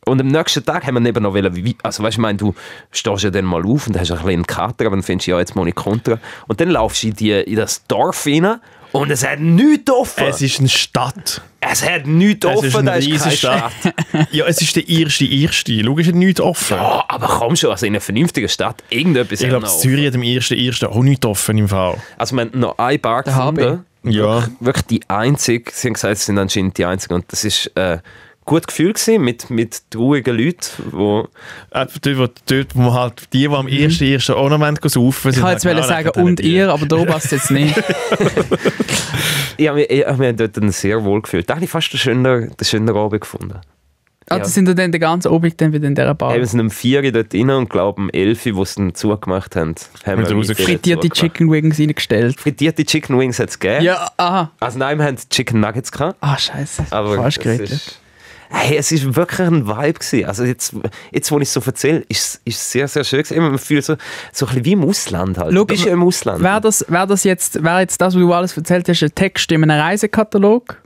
Und am nächsten Tag haben wir eben noch also weißt du, ich meine, du stehst ja dann mal auf und hast ein bisschen einen Kater, aber dann findest du, ja, jetzt muss ich kontra. Und dann laufst du in das Dorf rein und es hat nichts offen. Es ist eine Stadt. Es hat nichts offen, Es ist eine da ist keine Riesenstadt. Stadt. Ja, es ist der erste. Logisch, hat nichts offen. Ja, aber komm schon, also in einer vernünftigen Stadt, irgendetwas Ich hat glaube, noch in offen. Zürich hat am 1.1. auch nichts offen im Fall. Also wir haben noch eine Bar Der HB. gefunden. Ja. Wirklich die einzige. Sie haben gesagt, es sind anscheinend die einzigen. Und das ist gut Gefühl gewesen, mit traurigen Leuten, wo... Dort, wo halt die am 1.1. auch noch saufen. Ich wollte jetzt sagen, und ihr, aber da passt es jetzt nicht. Ich habe mich dort dann sehr wohl gefühlt. Da habe ich fast den schönen Abend gefunden. Ah, das sind dann den ganzen Abend dann wieder in dieser Bar. Wir sind um 4 Uhr dort rein und glaube um 11 Uhr, wo sie dann zugemacht haben, haben wir Frittierte Chicken Wings reingestellt. Frittierte Chicken Wings hat es gegeben. Ja, aha. Also nein, wir haben Chicken Nuggets gehabt. Ah, scheiße. Aber Falsch das geredet. ist, hey, es ist wirklich ein Vibe gewesen. Also jetzt wo ich es so erzähle, ist es sehr, sehr schön gewesen. Man fühlt so ein bisschen wie im Ausland halt. Schau, Du bist ja im Ausland. Wäre jetzt das, was du alles erzählt hast, ein Text in einem Reisekatalog?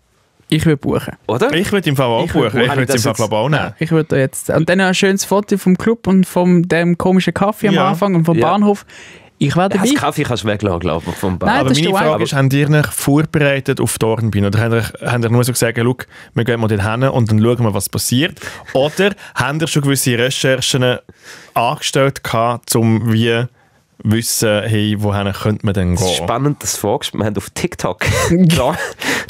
Ich würde buchen. Oder? Ich würde im Fall auch Ich würd buchen. Ich würde es im Fall das glaube auch nehmen. Ich würde da jetzt... Und dann ein schönes Foto vom Club und von dem komischen Kaffee am Ja. Anfang und vom Ja. Bahnhof. Ich wäre Ja, dabei. das Kaffee kannst du weglassen, glaube ich, vom Bar. Nein, Aber das ist meine der Frage Vibe. ist, habt ihr euch vorbereitet auf Dornbirn? Oder habt ihr nur so gesagt, schau, wir gehen mal dort hin und dann schauen wir, was passiert? Oder habt ihr schon gewisse Recherchen angestellt, um wie wissen, hey, wohin könnte man denn Es ist gehen? spannend, dass du fragst. Wir haben auf TikTok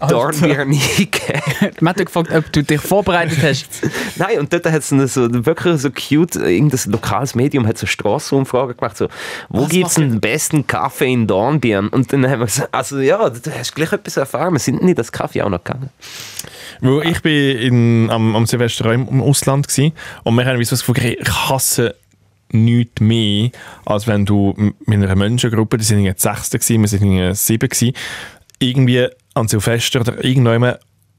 Dornbirn eingegeben. Man hat gefragt, ob du dich vorbereitet hast. Nein, und dort hat es wirklich so cute, irgendein lokales Medium hat so Strassenumfragen gemacht, so, wo gibt es den besten Kaffee in Dornbirn? Und dann haben wir gesagt, also ja, du hast gleich etwas erfahren, wir sind nicht das Kaffee auch noch gegangen. Weil ich bin am Silvester auch im Ausland gewesen, und wir haben so das Gefühl, ich hasse nichts mehr, als wenn du mit einer Menschengruppe, die sind jetzt 6 gewesen, wir sind 7 gewesen, irgendwie an Silvester oder irgendwann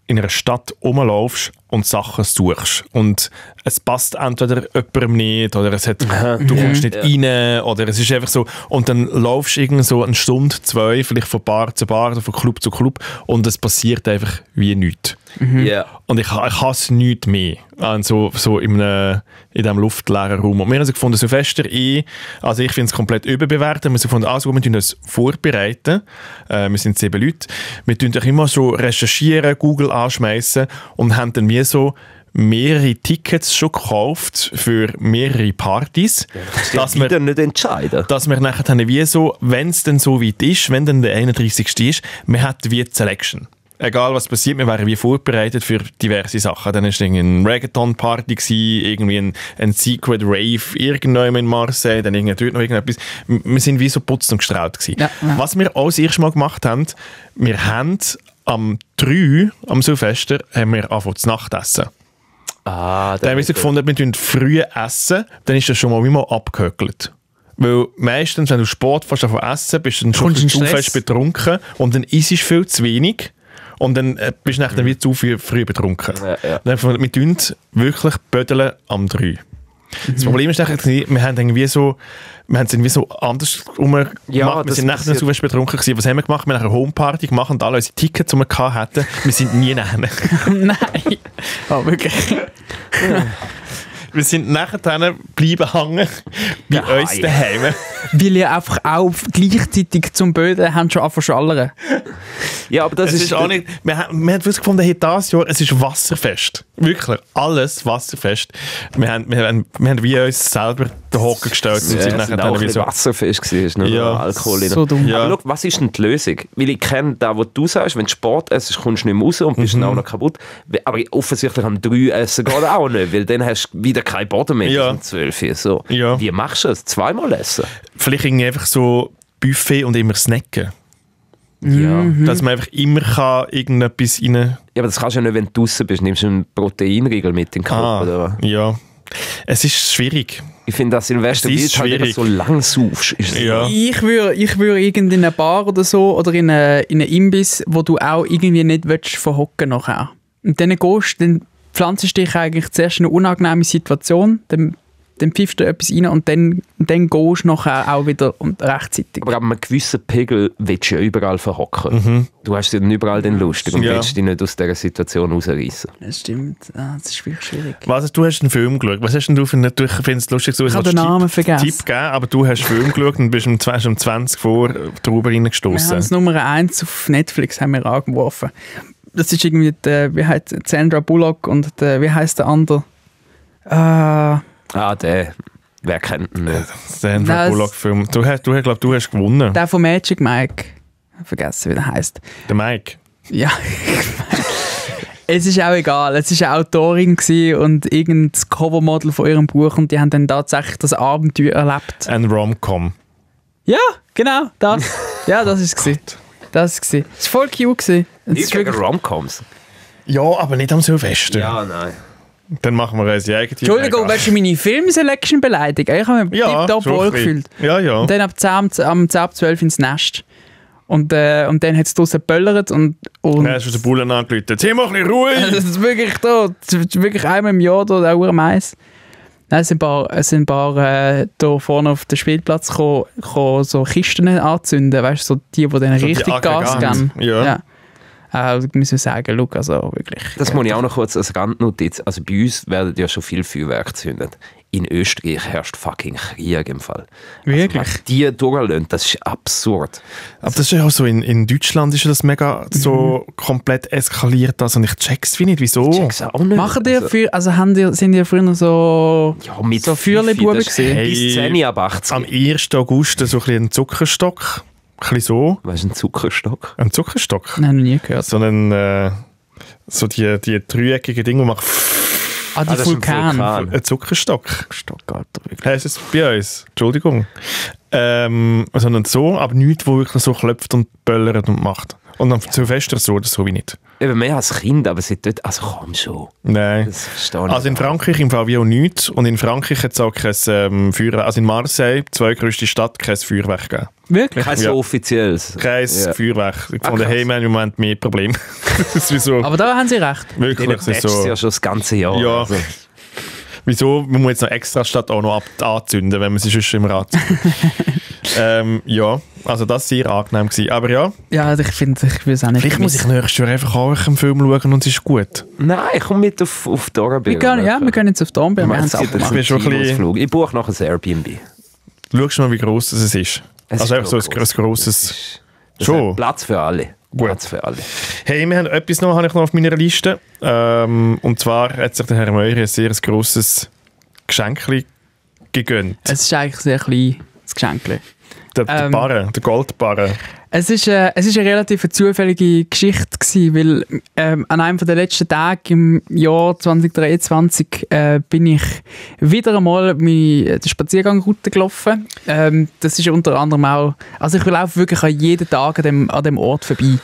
in einer Stadt rumlaufst und Sachen suchst. Und es passt entweder jemandem nicht oder du kommst nicht rein oder es ist einfach so. Und dann laufst du irgendwie so 1 Stunde, 2, vielleicht von Bar zu Bar oder von Club zu Club und es passiert einfach wie nichts. Ja. Und ich hasse nichts mehr so in diesem luftleeren Raum. Und wir haben also gefunden, Silvester also ich finde es komplett überbewertet. Wir haben gefunden, also wir tun uns vorbereiten. Wir sind 7 Leute. Wir tun doch immer so recherchieren, Google anschmeißen und haben dann wie so mehrere Tickets schon gekauft für mehrere Partys. Dass wir nicht entscheiden. Dass wir nachher dann wie so, wenn es dann so weit ist, wenn dann der 31. ist, wir hätten wie die Selection. egal was passiert, wir wären wie vorbereitet für diverse Sachen. Dann war es eine Reggaeton-Party, irgendwie ein Secret Rave irgendwann in Marseille, dann dort noch irgendetwas. Wir sind wie so putzt und gestrahlt gewesen. Ja. Was wir auch das erste Mal gemacht haben, wir haben am 3, am Silvester, haben wir angefangen zu Nacht essen. Ah, Dann haben wir so gefunden, wir essen früh essen, dann ist das schon mal wie mal abgehökelt. Weil meistens, wenn du Sport fährst, davon essen, bist du dann schon zu fest betrunken und dann isst du viel zu wenig und dann bist du dann wieder zu früh betrunken. Ja. Dann haben wir gedacht, wirklich bödeln am 3. Das Problem ist, wir haben es irgendwie so anders gemacht. Wir sind nachher so fest betrunken gewesen. Was haben wir gemacht? Wir haben eine Homeparty gemacht und alle unsere Tickets, die wir hatten, wir sind nie näher. Nein. Oh, wirklich. Wir sind nachher bleiben hängen bei uns daheim. Weil ihr einfach auch gleichzeitig zum Böden habt schon angefangen zu schallern. Ja, aber das ist auch nicht... Wir haben wirklich gefunden, hey, dieses Jahr, es ist Wasserfest. Wirklich, alles Wasserfest. Wir haben wie uns selber den Hocker gestellt. Ja, und sind nachher auch wie ein so... Wasserfest gewesen, nur Ja, Alkohol drin. so dumm. Ja. Aber schau, was ist denn die Lösung? Weil ich kenne das, was du sagst, wenn du Sport isst, kommst du nicht mehr raus und bist dann auch noch kaputt. Aber offensichtlich am 3 essen geht auch nicht, weil dann hast du wieder keinen Boden mehr Ja. um 12 Uhr. So. Ja. Wie machst du das? Zweimal essen? Vielleicht irgendwie einfach so Buffet und immer snacken. Ja. Dass man einfach immer irgendetwas rein... Ja, aber das kannst du ja nicht, wenn du draußen bist. Nimmst du einen Proteinriegel mit in den Kopf, oder was? Ja. Es ist schwierig. Ich finde, dass Silvester Es ist halt schwierig. so lang saufst. Ist Ja. Ich würde irgendwie in eine Bar oder so oder in einen Imbiss, wo du auch irgendwie nicht willst, verhocken nachher. Und dann pflanzt du dich eigentlich zuerst in eine unangenehme Situation, dann pfiffst du etwas rein und dann gehst du nachher auch wieder und rechtzeitig. Aber ab einem gewissen Pegel willst du ja überall verhocken. Du hast dann überall den lustig und Ja. willst dich nicht aus dieser Situation rausreißen. Das stimmt, das ist wirklich schwierig. Du hast einen Film geschaut. Was hast denn du für einen... Ich finde es lustig, so Ich habe den Namen vergessen. Tipp gegeben, aber du hast einen Film geschaut und bist um 20 vor drüber Wir haben reingestoßen. das Nummer 1 auf Netflix haben wir angeworfen. Das ist irgendwie wie heißt Sandra Bullock und wie heißt der andere? Der. Wer kennt ihn nicht? Sandra Bullock-Film. Du hast gewonnen. Der von Magic Mike. Ich habe vergessen, wie der heißt. Der Mike. Ja. Es ist auch egal. Es war eine Autorin und irgendein Covermodel von ihrem Buch und die haben dann tatsächlich das Abenteuer erlebt. Ein Rom-Com. Ja, genau, das. Ja, das ist es. Das war voll cute. Nicht gegen Rom-Coms. Ja, aber nicht am Silvester. Ja, nein. Dann machen wir unsere eigene... Entschuldigung, willst du meine Film-Selection beleidigen? Ich habe mich tiptop schon wohl ein bisschen. gefühlt. Ja, ja. Und dann ab 12 ins Nest. Und dann hat es draussen geböllert und Dann hast du den Bullen angerufen. Zieh mal ein bisschen Ruhe! das ist wirklich da. Das ist wirklich einmal im Jahr da, der Mais. Nein, es sind ein paar da vorne auf den Spielplatz gekommen, so Kisten anzünden, weißt du, so die dann So die richtig Gas geben. Ja. Also, müssen wir sagen, Luca, also wirklich. Das muss ich auch noch kurz als Randnotiz. Also bei uns werden ja schon viel Feuerwerk gezündet. In Österreich herrscht fucking Krieg im Fall. Wirklich? Also, was die durchlöhnt, das ist absurd. Aber das ist ja auch so, in Deutschland ist das mega so komplett eskaliert. Also ich check's wie nicht, wieso? Check's auch nicht. Machen die sind die früher so, ja, mit so Feuerlebuben das ist gewesen? Bis 10 ab 80. Am 1. August so ein bisschen ein Zuckerstock. Ein bisschen so. Was ist ein Zuckerstock? Ein Zuckerstock. Nein, noch nie gehört. So so die dreieckigen Dinge, die macht Ah, die das ist ein Vulkan. Vulkan. ein Zuckerstock. Stock, Alter, wirklich. Heisst es bei uns? Entschuldigung. Sondern so, aber nichts, wo wirklich so klopft und böllert und macht. Und am Silvester so oder so wie nicht. Eben mehr als Kind, aber seit dort, also komm schon. Nein. Das verstehe ich Also in nicht. Frankreich im Fall wie auch nichts. Und in Frankreich hat es auch kein Feuerwerk. Also in Marseille, die zweitgrößte Stadt, kein Feuerwerk gegeben. Wirklich? Kein so Ja. offizielles. Kein Ja. Feuerwerk. Ich fand, krass. hey, wir haben im Moment mehr Probleme. Das ist wieso. Aber da haben sie recht. Wirklich, Den es ist patcht so. ja schon das ganze Jahr. Ja. Also. Wieso? Man muss jetzt noch extra Stadt auch noch anzünden, wenn man sie sonst immer anzündet. Ja, also das war sehr angenehm gewesen. Aber ja, Ja, ich finde, ich will es auch nicht vielleicht muss ich nächstes Jahr einfach auch einen Film schauen und es ist gut. Nein, komm mit auf Dornbirn. wir gehen jetzt auf Dornbirn. Wir haben es Ich abgemacht. bin schon ein bisschen- Ich buche noch ein Airbnb. Schau mal, wie gross das ist. Es Also ist einfach so noch ein grosses... Das Schon. hat Platz für alle. Gut. Platz für alle. Hey, wir haben etwas noch, habe ich noch auf meiner Liste. Und zwar hat sich der Herr Meury ein sehr grosses Geschenk gegönnt. Es ist eigentlich sehr klein, das Geschenk. Der Barren, der Goldbarren. Es ist eine relativ zufällige Geschichte gewesen, weil an einem der letzten Tage im Jahr 2023 bin ich wieder einmal meine Spaziergangroute gelaufen. Das ist unter anderem auch, also ich laufe wirklich an jedem Tag an dem Ort vorbei.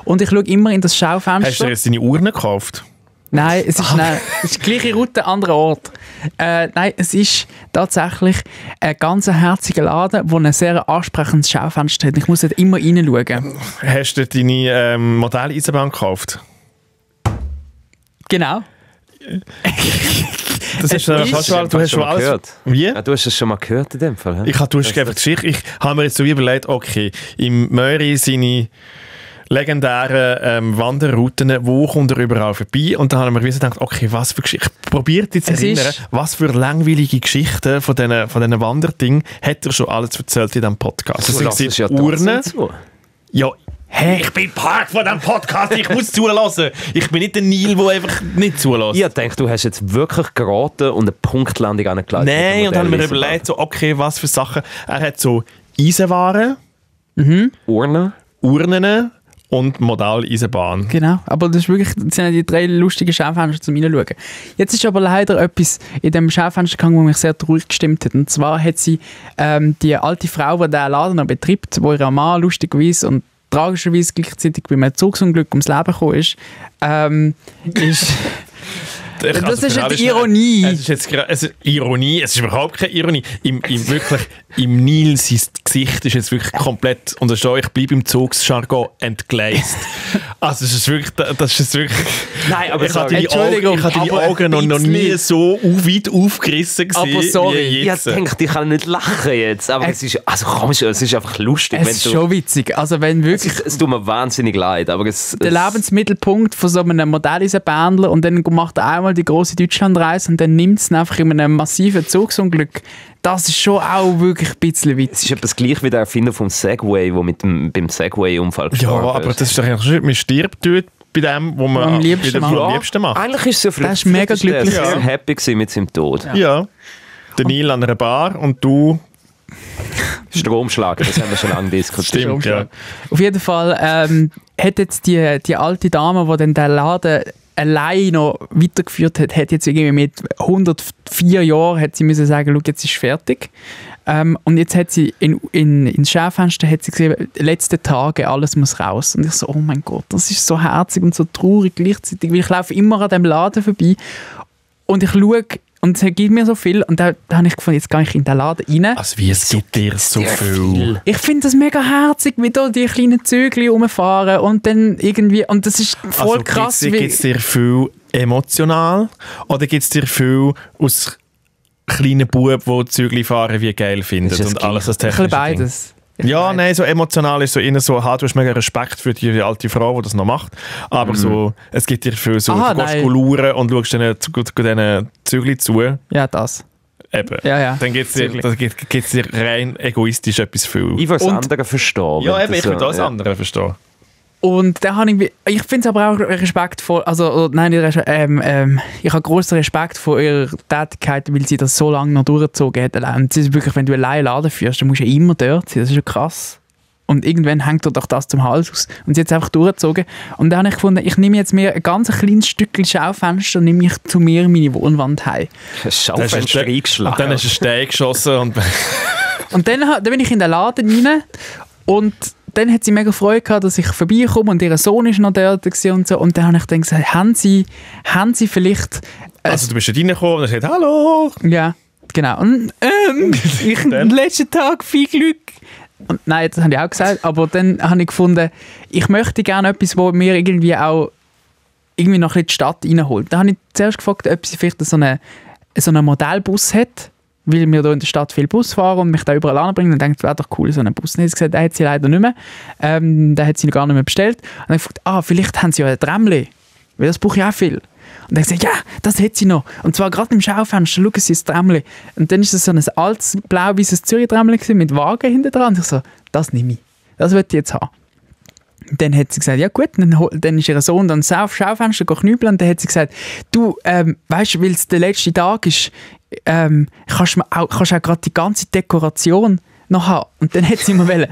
Und ich schaue immer in das Schaufenster. Hast du jetzt deine Urne gekauft? Nein, es ist die gleiche Route, anderer Ort. Nein, es ist tatsächlich ein ganz herziger Laden, der ein sehr ansprechendes Schaufenster hat. Ich muss dort immer reinschauen. Hast du deine Modelleisenbahn gekauft? Genau. Das ist fast schon, du hast schon alles gehört. Wie? Ja, du hast es schon mal gehört in dem Fall. He? Du hast einfach die Geschichte. Ich habe mir jetzt so überlegt, okay, im Möri seine legendären Wanderrouten, wo kommt er überall vorbei? Und dann haben wir gedacht, okay, was für Geschichte. Probiert jetzt zu erinnern, was für langweilige Geschichten von diesen Wanderdingen hat er schon alles erzählt in diesem Podcast. Du Das sind ja Urnen. Ja, hey, ich bin Part von diesem Podcast, ich muss zulassen. Ich bin nicht der Nil, der einfach nicht zulässt. Ich denke, du hast jetzt wirklich geraten und eine Punktlandung angelegt. Nein, und dann haben wir überlegt, so, okay, was für Sachen. Er hat so Eisenwaren, Urnen und Modelleisenbahn. Genau, aber das sind ja die 3 lustigen Schaufenster zum Reinschauen. Jetzt ist aber leider etwas in dem Schaufenster gegangen, das mich sehr traurig gestimmt hat. Und zwar hat sie die alte Frau, die diesen Laden noch betreibt, wo ihr Mann lustigerweise und tragischerweise gleichzeitig bei einem Zugsunglück ums Leben gekommen ist, das ist jetzt Ironie. Es ist Ironie, es ist überhaupt keine Ironie. Im Nil, sein Gesicht ist jetzt wirklich komplett, und ich bleibe im Zugsjargon, entgleist. Also das ist wirklich... Nein, aber ich habe deine Augen noch nie so weit aufgerissen gesehen. Aber sorry, wie jetzt. Ich denke, ich kann nicht lachen jetzt, aber es ist, also komm schon, es ist einfach lustig. Es ist schon witzig. Also wenn wirklich... Es tut mir wahnsinnig leid, aber der Lebensmittelpunkt von so einem Modelleisenbahndler und dann macht er einmal die große Deutschlandreise und dann nimmt es einfach in einem massiven Zugsunglück. Das ist schon auch wirklich ein bisschen witzig. Es ist etwas gleich wie der Erfinder vom Segway, der beim Segway-Unfall gestorben ist. Ja, aber das ist doch eigentlich, man stirbt dort bei dem, wo man am liebsten macht. Eigentlich ist es ja vielleicht... Das ist mega glücklich. Er sehr happy gewesen mit seinem Tod. Ja. Der Nil an einer Bar und du... Stromschlag, das haben wir schon lange diskutiert. Stimmt, ja. Auf jeden Fall hat jetzt die alte Dame, die dann den Laden allein noch weitergeführt hat jetzt irgendwie mit 104 Jahren hat sie müssen sagen, schau, jetzt ist fertig. Und jetzt hat sie ins Schaufenster hat sie gesehen, letzte Tage, alles muss raus. Und ich so, oh mein Gott, das ist so herzig und so traurig gleichzeitig, weil ich laufe immer an dem Laden vorbei und ich schaue und es gibt mir so viel und da habe ich gefunden, jetzt gehe ich in den Laden rein. Also wie, es gibt dir so viel. Ich finde das mega herzig, wie da die kleinen Zügel rumfahren und dann irgendwie, und das ist voll krass. Gibt es dir viel emotional oder gibt es dir viel aus kleinen Buben, die Zügel fahren, wie geil finden und alles das technische Ein bisschen beides. Ja, nein, so emotional ist so eher so, du hast mega Respekt für die alte Frau, die das noch macht, aber so, es gibt dir viel so, du gehst schauen und schaust diesen Zügeln zu. Ja, das. Eben. Ja. Dann gibt es dir rein egoistisch etwas viel. Ich will das andere verstehen. Ja, eben, ich will das andere verstehen. Und da habe ich finde es aber auch respektvoll, also nein, ich habe grossen Respekt vor ihrer Tätigkeit, weil sie das so lange noch durchgezogen hat. Und es ist wirklich, wenn du allein Laden führst, dann musst du ja immer dort sein, das ist ja krass. Und irgendwann hängt dir doch das zum Hals aus. Und sie hat es einfach durchgezogen. Und dann habe ich gefunden, ich nehme jetzt mir ein ganz kleines Stückchen Schaufenster und nehme ich zu mir in meine Wohnwand heim. Schaufenster eingeschlagen. Und dann hast du einen Stein geschossen. Und dann bin ich in den Laden rein und dann hat sie mega Freude gehabt, dass ich vorbeikomme und ihr Sohn ist noch dort und so. Und dann habe ich dann gesagt, haben Sie vielleicht... Also du bist da reingekommen und er sagt «Hallo!» Ja, genau. Und den letzten Tag viel Glück. Und, nein, das habe ich auch gesagt. Aber dann habe ich gefunden, ich möchte gerne etwas, wo mir irgendwie auch irgendwie noch ein bisschen die Stadt reinholt. Da habe ich zuerst gefragt, ob sie vielleicht so einen Modellbus hat, weil wir hier in der Stadt viel Bus fahren und mich da überall anbringen und denkt, wäre doch cool, so einen Bus. Und dann hat sie gesagt, den hat sie leider nicht mehr. Den hat sie noch gar nicht mehr bestellt. Und dann habe ich gefragt, vielleicht haben sie ja ein Tramli, weil das brauche ich auch viel. Und dann hat sie gesagt, ja, das hat sie noch. Und zwar gerade im Schaufenster, schauen Sie das Tramli. Und dann war das so ein altes, blau-weißes Zürich-Tramli mit Wagen hinten dran. Und ich so, das nehme ich. Das will ich jetzt haben. Und dann hat sie gesagt, ja gut, dann ist ihr Sohn dann aufs Schaufenster knüppeln und dann hat sie gesagt, du, weißt du, weil es der letzte Tag ist, kannst du auch gerade die ganze Dekoration noch haben. Und dann hat sie mir wollen,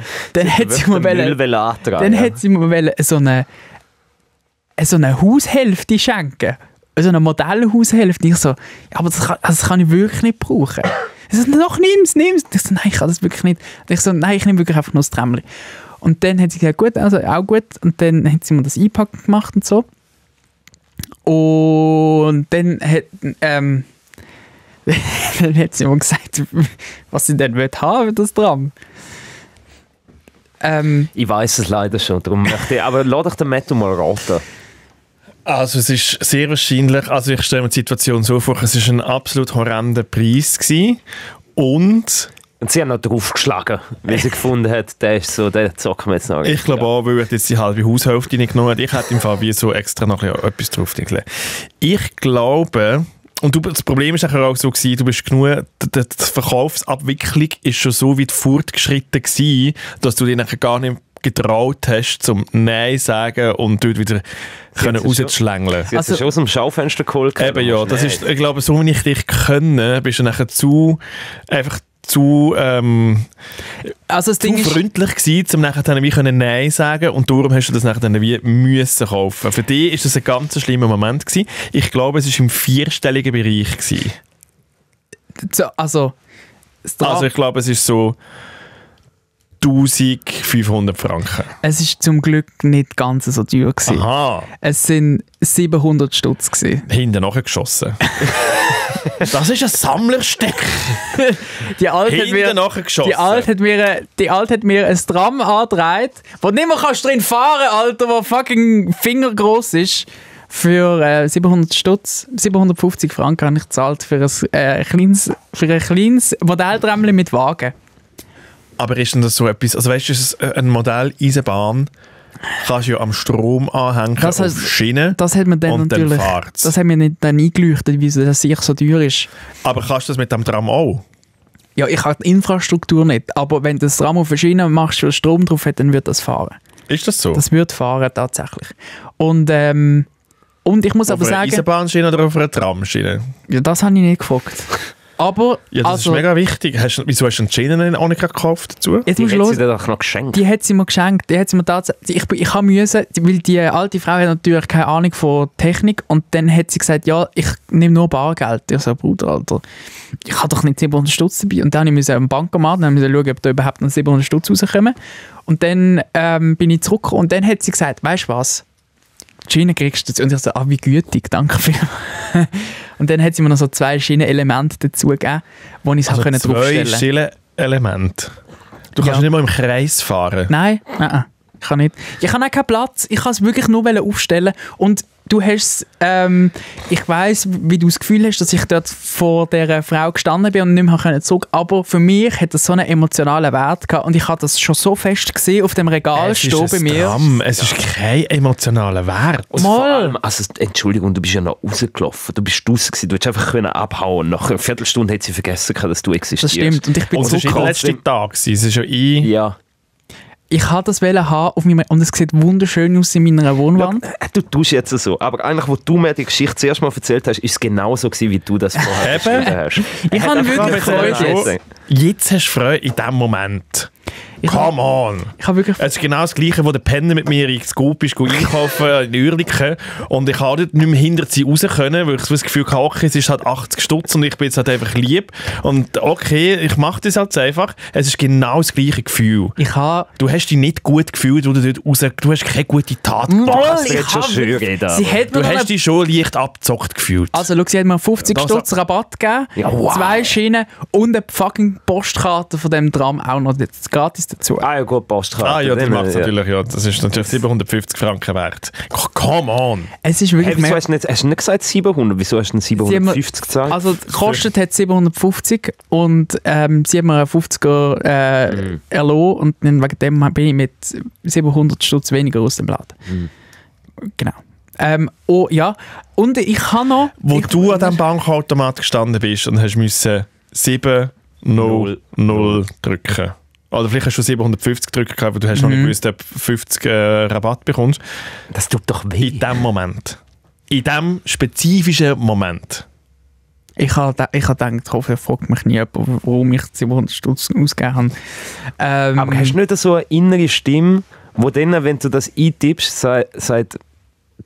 so eine Haushälfte schenken. So eine Modellhaushälfte. Ich so, ja, aber das kann ich wirklich nicht brauchen. Ich so, doch, nimm's. Ich so, nein, ich kann das wirklich nicht. Und ich so, nein, ich nehme wirklich einfach nur das Trämmchen. Und dann hat sie gesagt, gut, also auch gut. Und dann hat sie mir das Einpacken gemacht und so. Und dann hat sie mir gesagt, was sie denn haben will, das Tram. Ich weiss es leider schon, darum möchte ich, aber lass dich den Matthew mal raten. Also es ist sehr wahrscheinlich, also ich stelle mir die Situation so vor, es war ein absolut horrender Preis gewesen. Und sie haben noch draufgeschlagen, weil sie gefunden hat, der zocken wir jetzt noch. Ich glaube auch, weil ich jetzt die halbe Haushälfte nicht genommen habe. Ich hätte im Fall wie so extra noch etwas draufgelegt. Ich glaube, und das Problem war auch so gewesen, du bist genug, die Verkaufsabwicklung ist schon so weit fortgeschritten gewesen, dass du dir nachher gar nicht getraut hast, zum Nein sagen und dort wieder rauszuschlängeln. Sie hat schon aus dem Schaufenster geholt. Eben ja, das ist, ich glaube, so wie ich dich kenne, bist du nachher zu freundlich gewesen, um nachher dann wie Nein sagen und darum hast du das nachher dann wie müssen kaufen. Für dich ist das ein ganz schlimmer Moment gewesen. Ich glaube, es war im 4-stelligen Bereich gewesen. Also ich glaube, es ist so 1500 Franken. Es ist zum Glück nicht ganz so teuer gewesen. Aha. Es sind 700 Stutz gewesen. Hinten nachgeschossen. Das ist ein Sammlerstück. Die Alte hat mir ein Tram angedreht, wo nicht mehr kannst drin fahren, Alter, wo fucking fingergroß ist. Für 700 Stutz, 750 Franken habe ich gezahlt für ein kleines Modellträmmchen mit Wagen. Aber ist denn das so etwas, also weißt du, ein Modell Eisenbahn kannst du ja am Strom anhängen auf Schienen das hat mir dann und natürlich, dann fahrt's. Das hat mir nicht dann eingeleuchtet, wie das sicher so teuer ist. Aber kannst du das mit dem Tram auch? Ja, ich habe die Infrastruktur nicht, aber wenn du das Tram auf Schienen machst, wo Strom drauf hat, dann wird das fahren. Ist das so? Das wird fahren, tatsächlich. Und ich muss aber sagen... Auf einer Eisenbahnschiene oder auf einer Tramschiene? Ja, das habe ich nicht gefragt. Aber, ja, das ist mega wichtig. Wieso hast du die Schienen auch nicht gekauft dazu? Jetzt die hat sie dir doch noch geschenkt. Die hat sie mir geschenkt. Die hat sie mir tatsächlich, ich habe müssen, weil die alte Frau hat natürlich keine Ahnung von Technik und dann hat sie gesagt, ja, ich nehme nur Bargeld. Ich so, Bruder, Alter, ich habe doch nicht 700 Stutz dabei. Und dann musste ich am Bankomat schauen, ob da überhaupt noch 700 Stutz rauskommen. Und dann bin ich zurückgekommen und dann hat sie gesagt, weißt du was? Die Schiene kriegst du. Und ich so, wie gütig, danke vielmals. Und dann hat sie mir noch so 2 Schienenelemente dazu gegeben, wo ich es also draufstellen 2 Schienenelemente? Du kannst nicht mal im Kreis fahren? Nein, ich kann nicht. Ich habe auch keinen Platz. Ich kann es wirklich nur aufstellen. Und du hast ich weiss, wie du das Gefühl hast, dass ich dort vor dieser Frau gestanden bin und nicht mehr zurück. Aber für mich hat das so einen emotionalen Wert gehabt. Und ich habe das schon so fest gesehen auf dem Regal stehen bei mir. Tram. Es ist kein emotionaler Wert. Und vor allem, also, Entschuldigung, du bist ja noch rausgelaufen. Du bist draussen gewesen. Du hättest einfach abhauen. Nach einer Viertelstunde hat sie vergessen, dass du existierst. Das stimmt. Und ich bin so krass. Der letzte Tag. Es ist ja Ja. Ich wollte das haben auf meinem, und es sieht wunderschön aus in meiner Wohnwand. Du tust jetzt so, aber eigentlich, wo du mir die Geschichte zuerst mal erzählt hast, ist es genauso gewesen, wie du das vorher beschrieben hast. Ich habe wirklich Freude. Jetzt hast du Freude in diesem Moment. Come on! Es ist genau das Gleiche, wo der Penner mit mir ins Coop ist, einkaufen in Uerlikon. Und ich habe nicht mehr hinter sie raus können, weil ich das Gefühl hatte, okay, es ist halt 80 Stutz und ich bin jetzt halt einfach lieb. Und okay, ich mache das halt einfach. Es ist genau das gleiche Gefühl. Du hast dich nicht gut gefühlt, du hast keine gute Tat gemacht. Du hast dich schon leicht abgezockt gefühlt. Also, schau, sie hat mir 50 Stutz Rabatt gegeben, ja, wow. 2 Schienen und eine fucking Postkarte von dem Tram auch noch gratis dazu. Ah ja, gut, Postkarte. Ah ja, die macht es natürlich, ja. Das ist natürlich 750 Franken wert. Come on! Es ist wirklich wieso hast du nicht gesagt 700? Wieso hast du 750 gezahlt? Also, gekostet hat 750 und sie hat mir einen 50er erlassen und dann wegen dem bin ich mit 700 Stutz weniger aus dem Laden. Genau. Oh ja, und ich kann noch... Wo du an diesem Bankautomat gestanden bist und hast müssen 700 drücken. Oder vielleicht hast du 750 drücken, aber du hast noch nicht gewusst, ob du 50 Rabatt bekommst. Das tut doch weh. In diesem Moment. In diesem spezifischen Moment. Ich habe gedacht, hoffentlich fragt mich nie jemand, warum ich 700 Stutz ausgegeben habe. Aber hast du nicht so eine innere Stimme, wo dann, wenn du das eintippst, sagt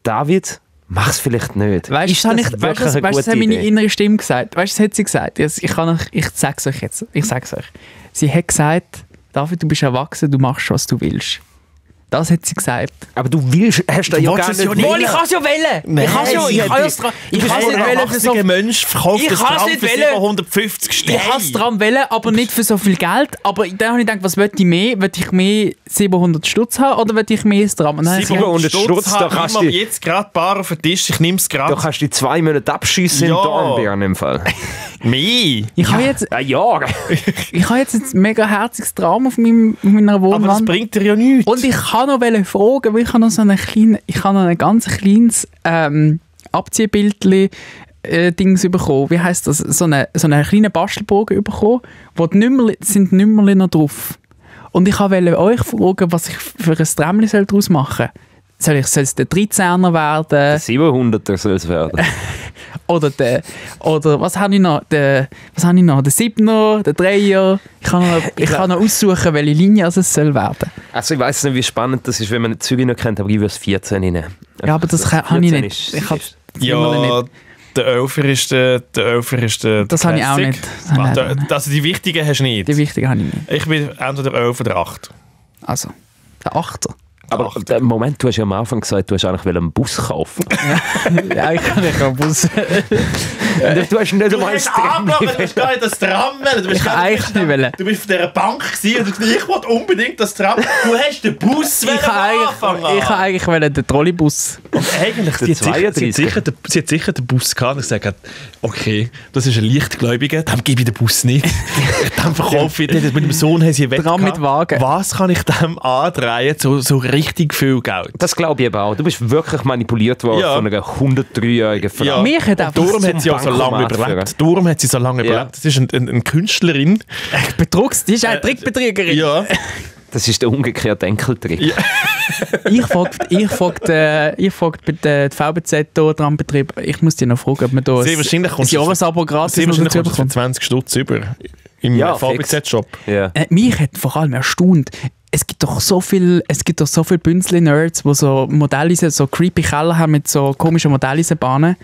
David, mach es vielleicht nicht. Weißt du, was hat meine innere Stimme gesagt? Weißt du, was hat sie gesagt? Ich sage es euch jetzt. Sie hat gesagt, David, du bist erwachsen, du machst, was du willst. Das hat sie gesagt. Aber du hast da ja gar nicht wollen. Ich kann es ja wählen. Nein, Ich kann es nicht wählen für so... Mensch verkauft das Tram für 750 Steine. Ich kann es Tram wählen, aber nicht für so viel Geld. Aber dann habe ich gedacht, was will ich mehr? Will ich mehr 700 Stutz haben oder will ich mehr das Tram? 700 Stutz, da kannst du... jetzt gerade Bar auf den Tisch, ich nehme es gerade. Da kannst du 2 Monate abschiessen in Dornbirn im Fall. Mehr? Ich habe jetzt... Ein Jahr. Ich habe jetzt ein mega herziges Tram auf meiner Wohnwand. Aber das bringt dir ja nichts. Und ich kann noch fragen, weil ich habe noch ein ganz kleines Abziehbildchen Dings bekommen. Wie heisst das? So einen kleinen Bastelbogen bekommen, wo die Nummerchen noch drauf. Und ich wollte euch fragen, was ich für ein Trämchen daraus machen soll. Soll es der 13er werden? Der 700er soll es werden. Oder was habe ich noch? Der 7er, der 3er. Ich kann noch aussuchen, welche Linie es soll werden. Also ich weiss nicht, wie spannend das ist, wenn man Zürich noch kennt, aber ich würde es 14 nehmen. Ja, aber das habe ich nicht. Ich habe ja, der Elfer ist der das habe ich auch nicht. Also die wichtigen hast du nicht? Die wichtigen habe ich nicht. Ich bin entweder der 11 oder der 8. Also, der 8er. Aber Moment, du hast ja am Anfang gesagt, du hast eigentlich einen Bus kaufen. Ja, ich kann nicht einen Bus. Du hast nicht einmal das Tram. Du hast gar nicht das Tram wollen. Du bist auf dieser Bank gewesen und ich wollte unbedingt das Tram. Du hast den Bus Ich habe eigentlich den Trolleybus. Und eigentlich, sie hat sicher den Bus gehabt und gesagt, okay, das ist ein Leichtgläubiger, dem gebe ich den Bus nicht. Dem verkaufe ich, mit dem Sohn haben sie weg. Tram mit Wagen. Was kann ich dem andrehen, so richtig viel Geld? Das glaube ich aber auch. Du bist wirklich manipuliert worden von einer 103-jährigen Frau. Ja. Mich hat darum hat sie auch so lange überlebt. Das ist eine Künstlerin. Die ist eine Trickbetrügerin. Ja. Das ist der umgekehrte Enkeltrick. Ja. Ich frage bei der VBZ dran Betrieb. Ich muss dich noch fragen, ob man da ein Jahresabo gratis noch dazu bekommt. 20 Stutz über im VBZ-Shop. Ja. Mich hat vor allem erstaunt, es gibt doch so viele Bünzli-Nerds, die so Modelleisen, so creepy Keller haben mit so komischen Modelleisenbahnen.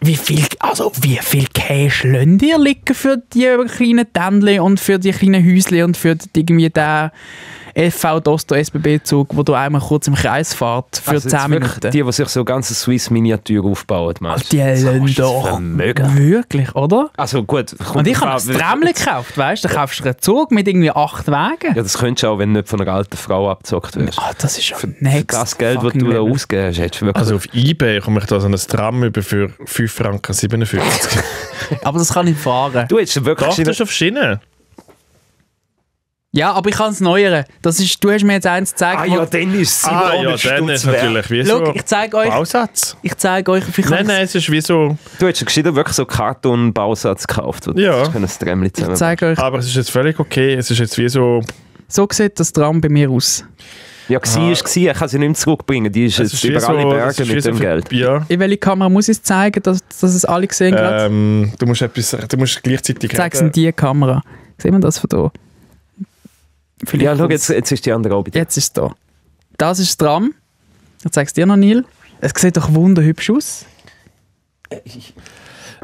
Wie viel Cash lassen dir liegen für die kleinen Tändchen und für die kleinen Häuschen und für irgendwie den FV Dosto SBB-Zug, wo du einmal kurz im Kreis fährt für also 10 Minuten? Die sich so ganze Swiss-Miniatur aufbauen, meinst du? Die lassen doch Vermögen. Wirklich, oder? Also gut. Und ich habe das Trämchen gekauft, weißt du? Da kaufst du einen Zug mit irgendwie 8 Wagen. Ja, das könntest du auch, wenn du nicht von einer alten Frau abgezockt wirst. Das ist schon für das Geld, das du da ausgibst, hättest du wirklich... Also auf eBay komme ich da so ein Tram über für 5,57 Franken. Aber das kann ich fahren. Du hättest wirklich... Doch, das ist auf Schiene. Ja, aber ich kann es neuern. Du hast mir jetzt eins gezeigt. Ah ja, dann ist es dann ist natürlich wie so Schau, ich zeige euch... Bausatz. Nein, es ist wie so... Du hättest gescheiter wirklich so Karton-Bausatz gekauft. Ja. Ich zeige euch... Aber es ist jetzt völlig okay. Es ist jetzt wie so... So sieht das Tram bei mir aus. Ja, ich kann sie nicht mehr zurückbringen. Die ist jetzt über alle Berge mit dem Geld. Ja. In welche Kamera muss ich es zeigen, dass es alle sehen gerade? Du musst gleichzeitig... Zeig es in die Kamera. Sehen wir das von hier? Vielleicht ja, schau, jetzt ist die andere auch bei dir. Jetzt ist es da. Das ist das Tram. Ich zeige es dir noch, Neil. Es sieht doch wunderhübsch aus.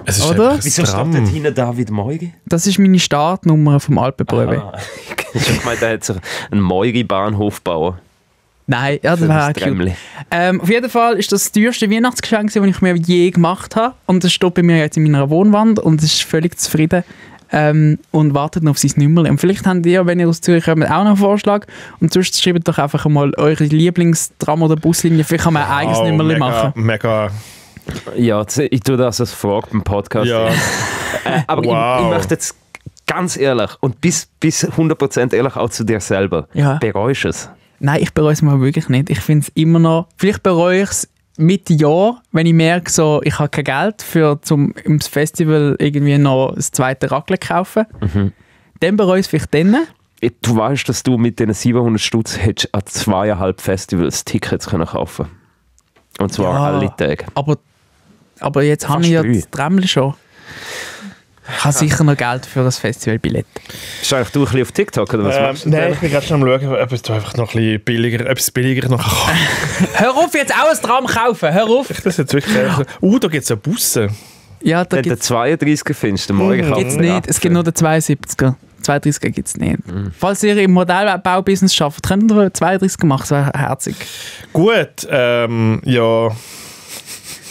Es ist oder? Wieso steht dort hinten David Moiri? Das ist meine Startnummer vom Alpenbröwe. Ich habe gemeint, da hat sich einen Moiri-Bahnhof bauen. Nein, ja, das wäre cute. Auf jeden Fall ist das teuerste Weihnachtsgeschenk, das ich mir je gemacht habe. Und das steht bei mir jetzt in meiner Wohnwand und es ist völlig zufrieden. Und wartet noch auf sein Nummerchen. Und vielleicht habt ihr, wenn ihr aus Zürich kommt, auch noch einen Vorschlag. Und sonst schreibt doch einfach mal eure Lieblingstram- oder Buslinie. Vielleicht kann man ein eigenes Nummerchen machen. Mega. Ja, ich tue das als Frage beim Podcast. Ja. Aber ich möchte jetzt ganz ehrlich und bis 100% ehrlich auch zu dir selber. Ja. Bereust du es? Nein, ich bereue es mal wirklich nicht. Ich finde es immer noch... Vielleicht bereue ich es Mitte Jahr, wenn ich merke, so, ich habe kein Geld um ins Festival irgendwie noch das zweite Raclette zu kaufen. Mhm. Dann bereue ich es vielleicht dann. Du weißt, dass du mit diesen 700 Stutz hättest an 2,5 Festivals Tickets kaufen können. Und zwar alle Tage. Aber jetzt habe ich ja das Trämchen schon. Ich habe sicher noch Geld für das Festivalbillett. Bist du eigentlich du ein bisschen auf TikTok oder was machst du? Nein, ich bin gerade schon am schauen, ob es da einfach noch ein bisschen billiger noch kann. Hör auf, jetzt auch ein Tram kaufen, hör auf! Das jetzt wirklich da gibt es ja Busse. Ja, da Wenn du den gibt's 32er findest, den morgen gibt's nicht. Es gibt nur den 72er. 32er gibt es nicht. Falls ihr im Modellbaubusiness arbeitet, könnt ihr 32er machen, das wäre herzig. Gut, ja...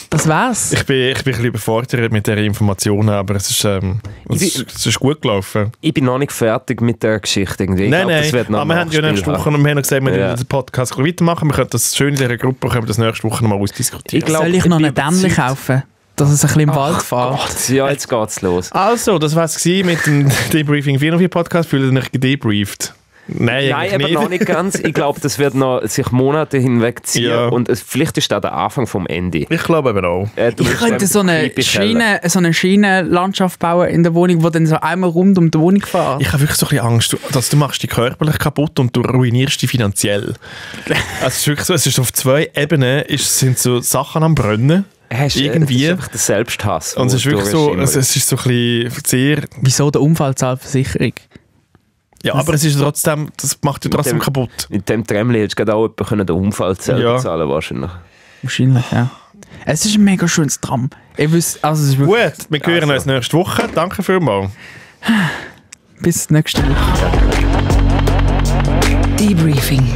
Das wär's. Ich bin ein bisschen überfordert mit dieser Informationen, aber es ist gut gelaufen. Ich bin noch nicht fertig mit der Geschichte. Irgendwie. Ich Nein, glaub, das wird noch aber wir haben ja nächste Woche noch gesagt, wir werden den Podcast weitermachen. Wir können das schön in dieser Gruppe, können wir das nächste Woche noch mal ausdiskutieren. Soll ich noch einen Dämmli kaufen, dass es ein bisschen im Wald fährt? Ja, jetzt geht's los. Also, das war es mit dem Debriefing 404 Podcast. Fühlt ihr euch gedebrieft? Nein, aber nicht. noch nicht ganz. Ich glaube, das wird noch sich Monate hinwegziehen. Ja. Und vielleicht ist das der Anfang vom Ende. Ich glaube eben auch. Ich könnte so eine Schienenlandschaft bauen in der Wohnung, die dann so einmal rund um die Wohnung fährt. Ich habe wirklich so ein bisschen Angst, dass du machst dich körperlich kaputt und du ruinierst dich finanziell. Es ist wirklich so, es ist auf 2 Ebenen, sind so Sachen am Brennen. Irgendwie. Das ist einfach der Selbsthass. Und es ist wirklich so, es ist so ein bisschen sehr... Wieso der Unfallzahlversicherung? Ja, aber es ist trotzdem, das macht dich trotzdem kaputt. Mit dem Tremli hättest du gerade auch jemanden den Unfall selber zahlen wahrscheinlich. Wahrscheinlich, ja. Es ist ein mega schönes Tram. Ich wüsste, also es ist wirklich... Gut, wir hören uns nächste Woche. Danke vielmals. Bis nächste Woche. Debriefing.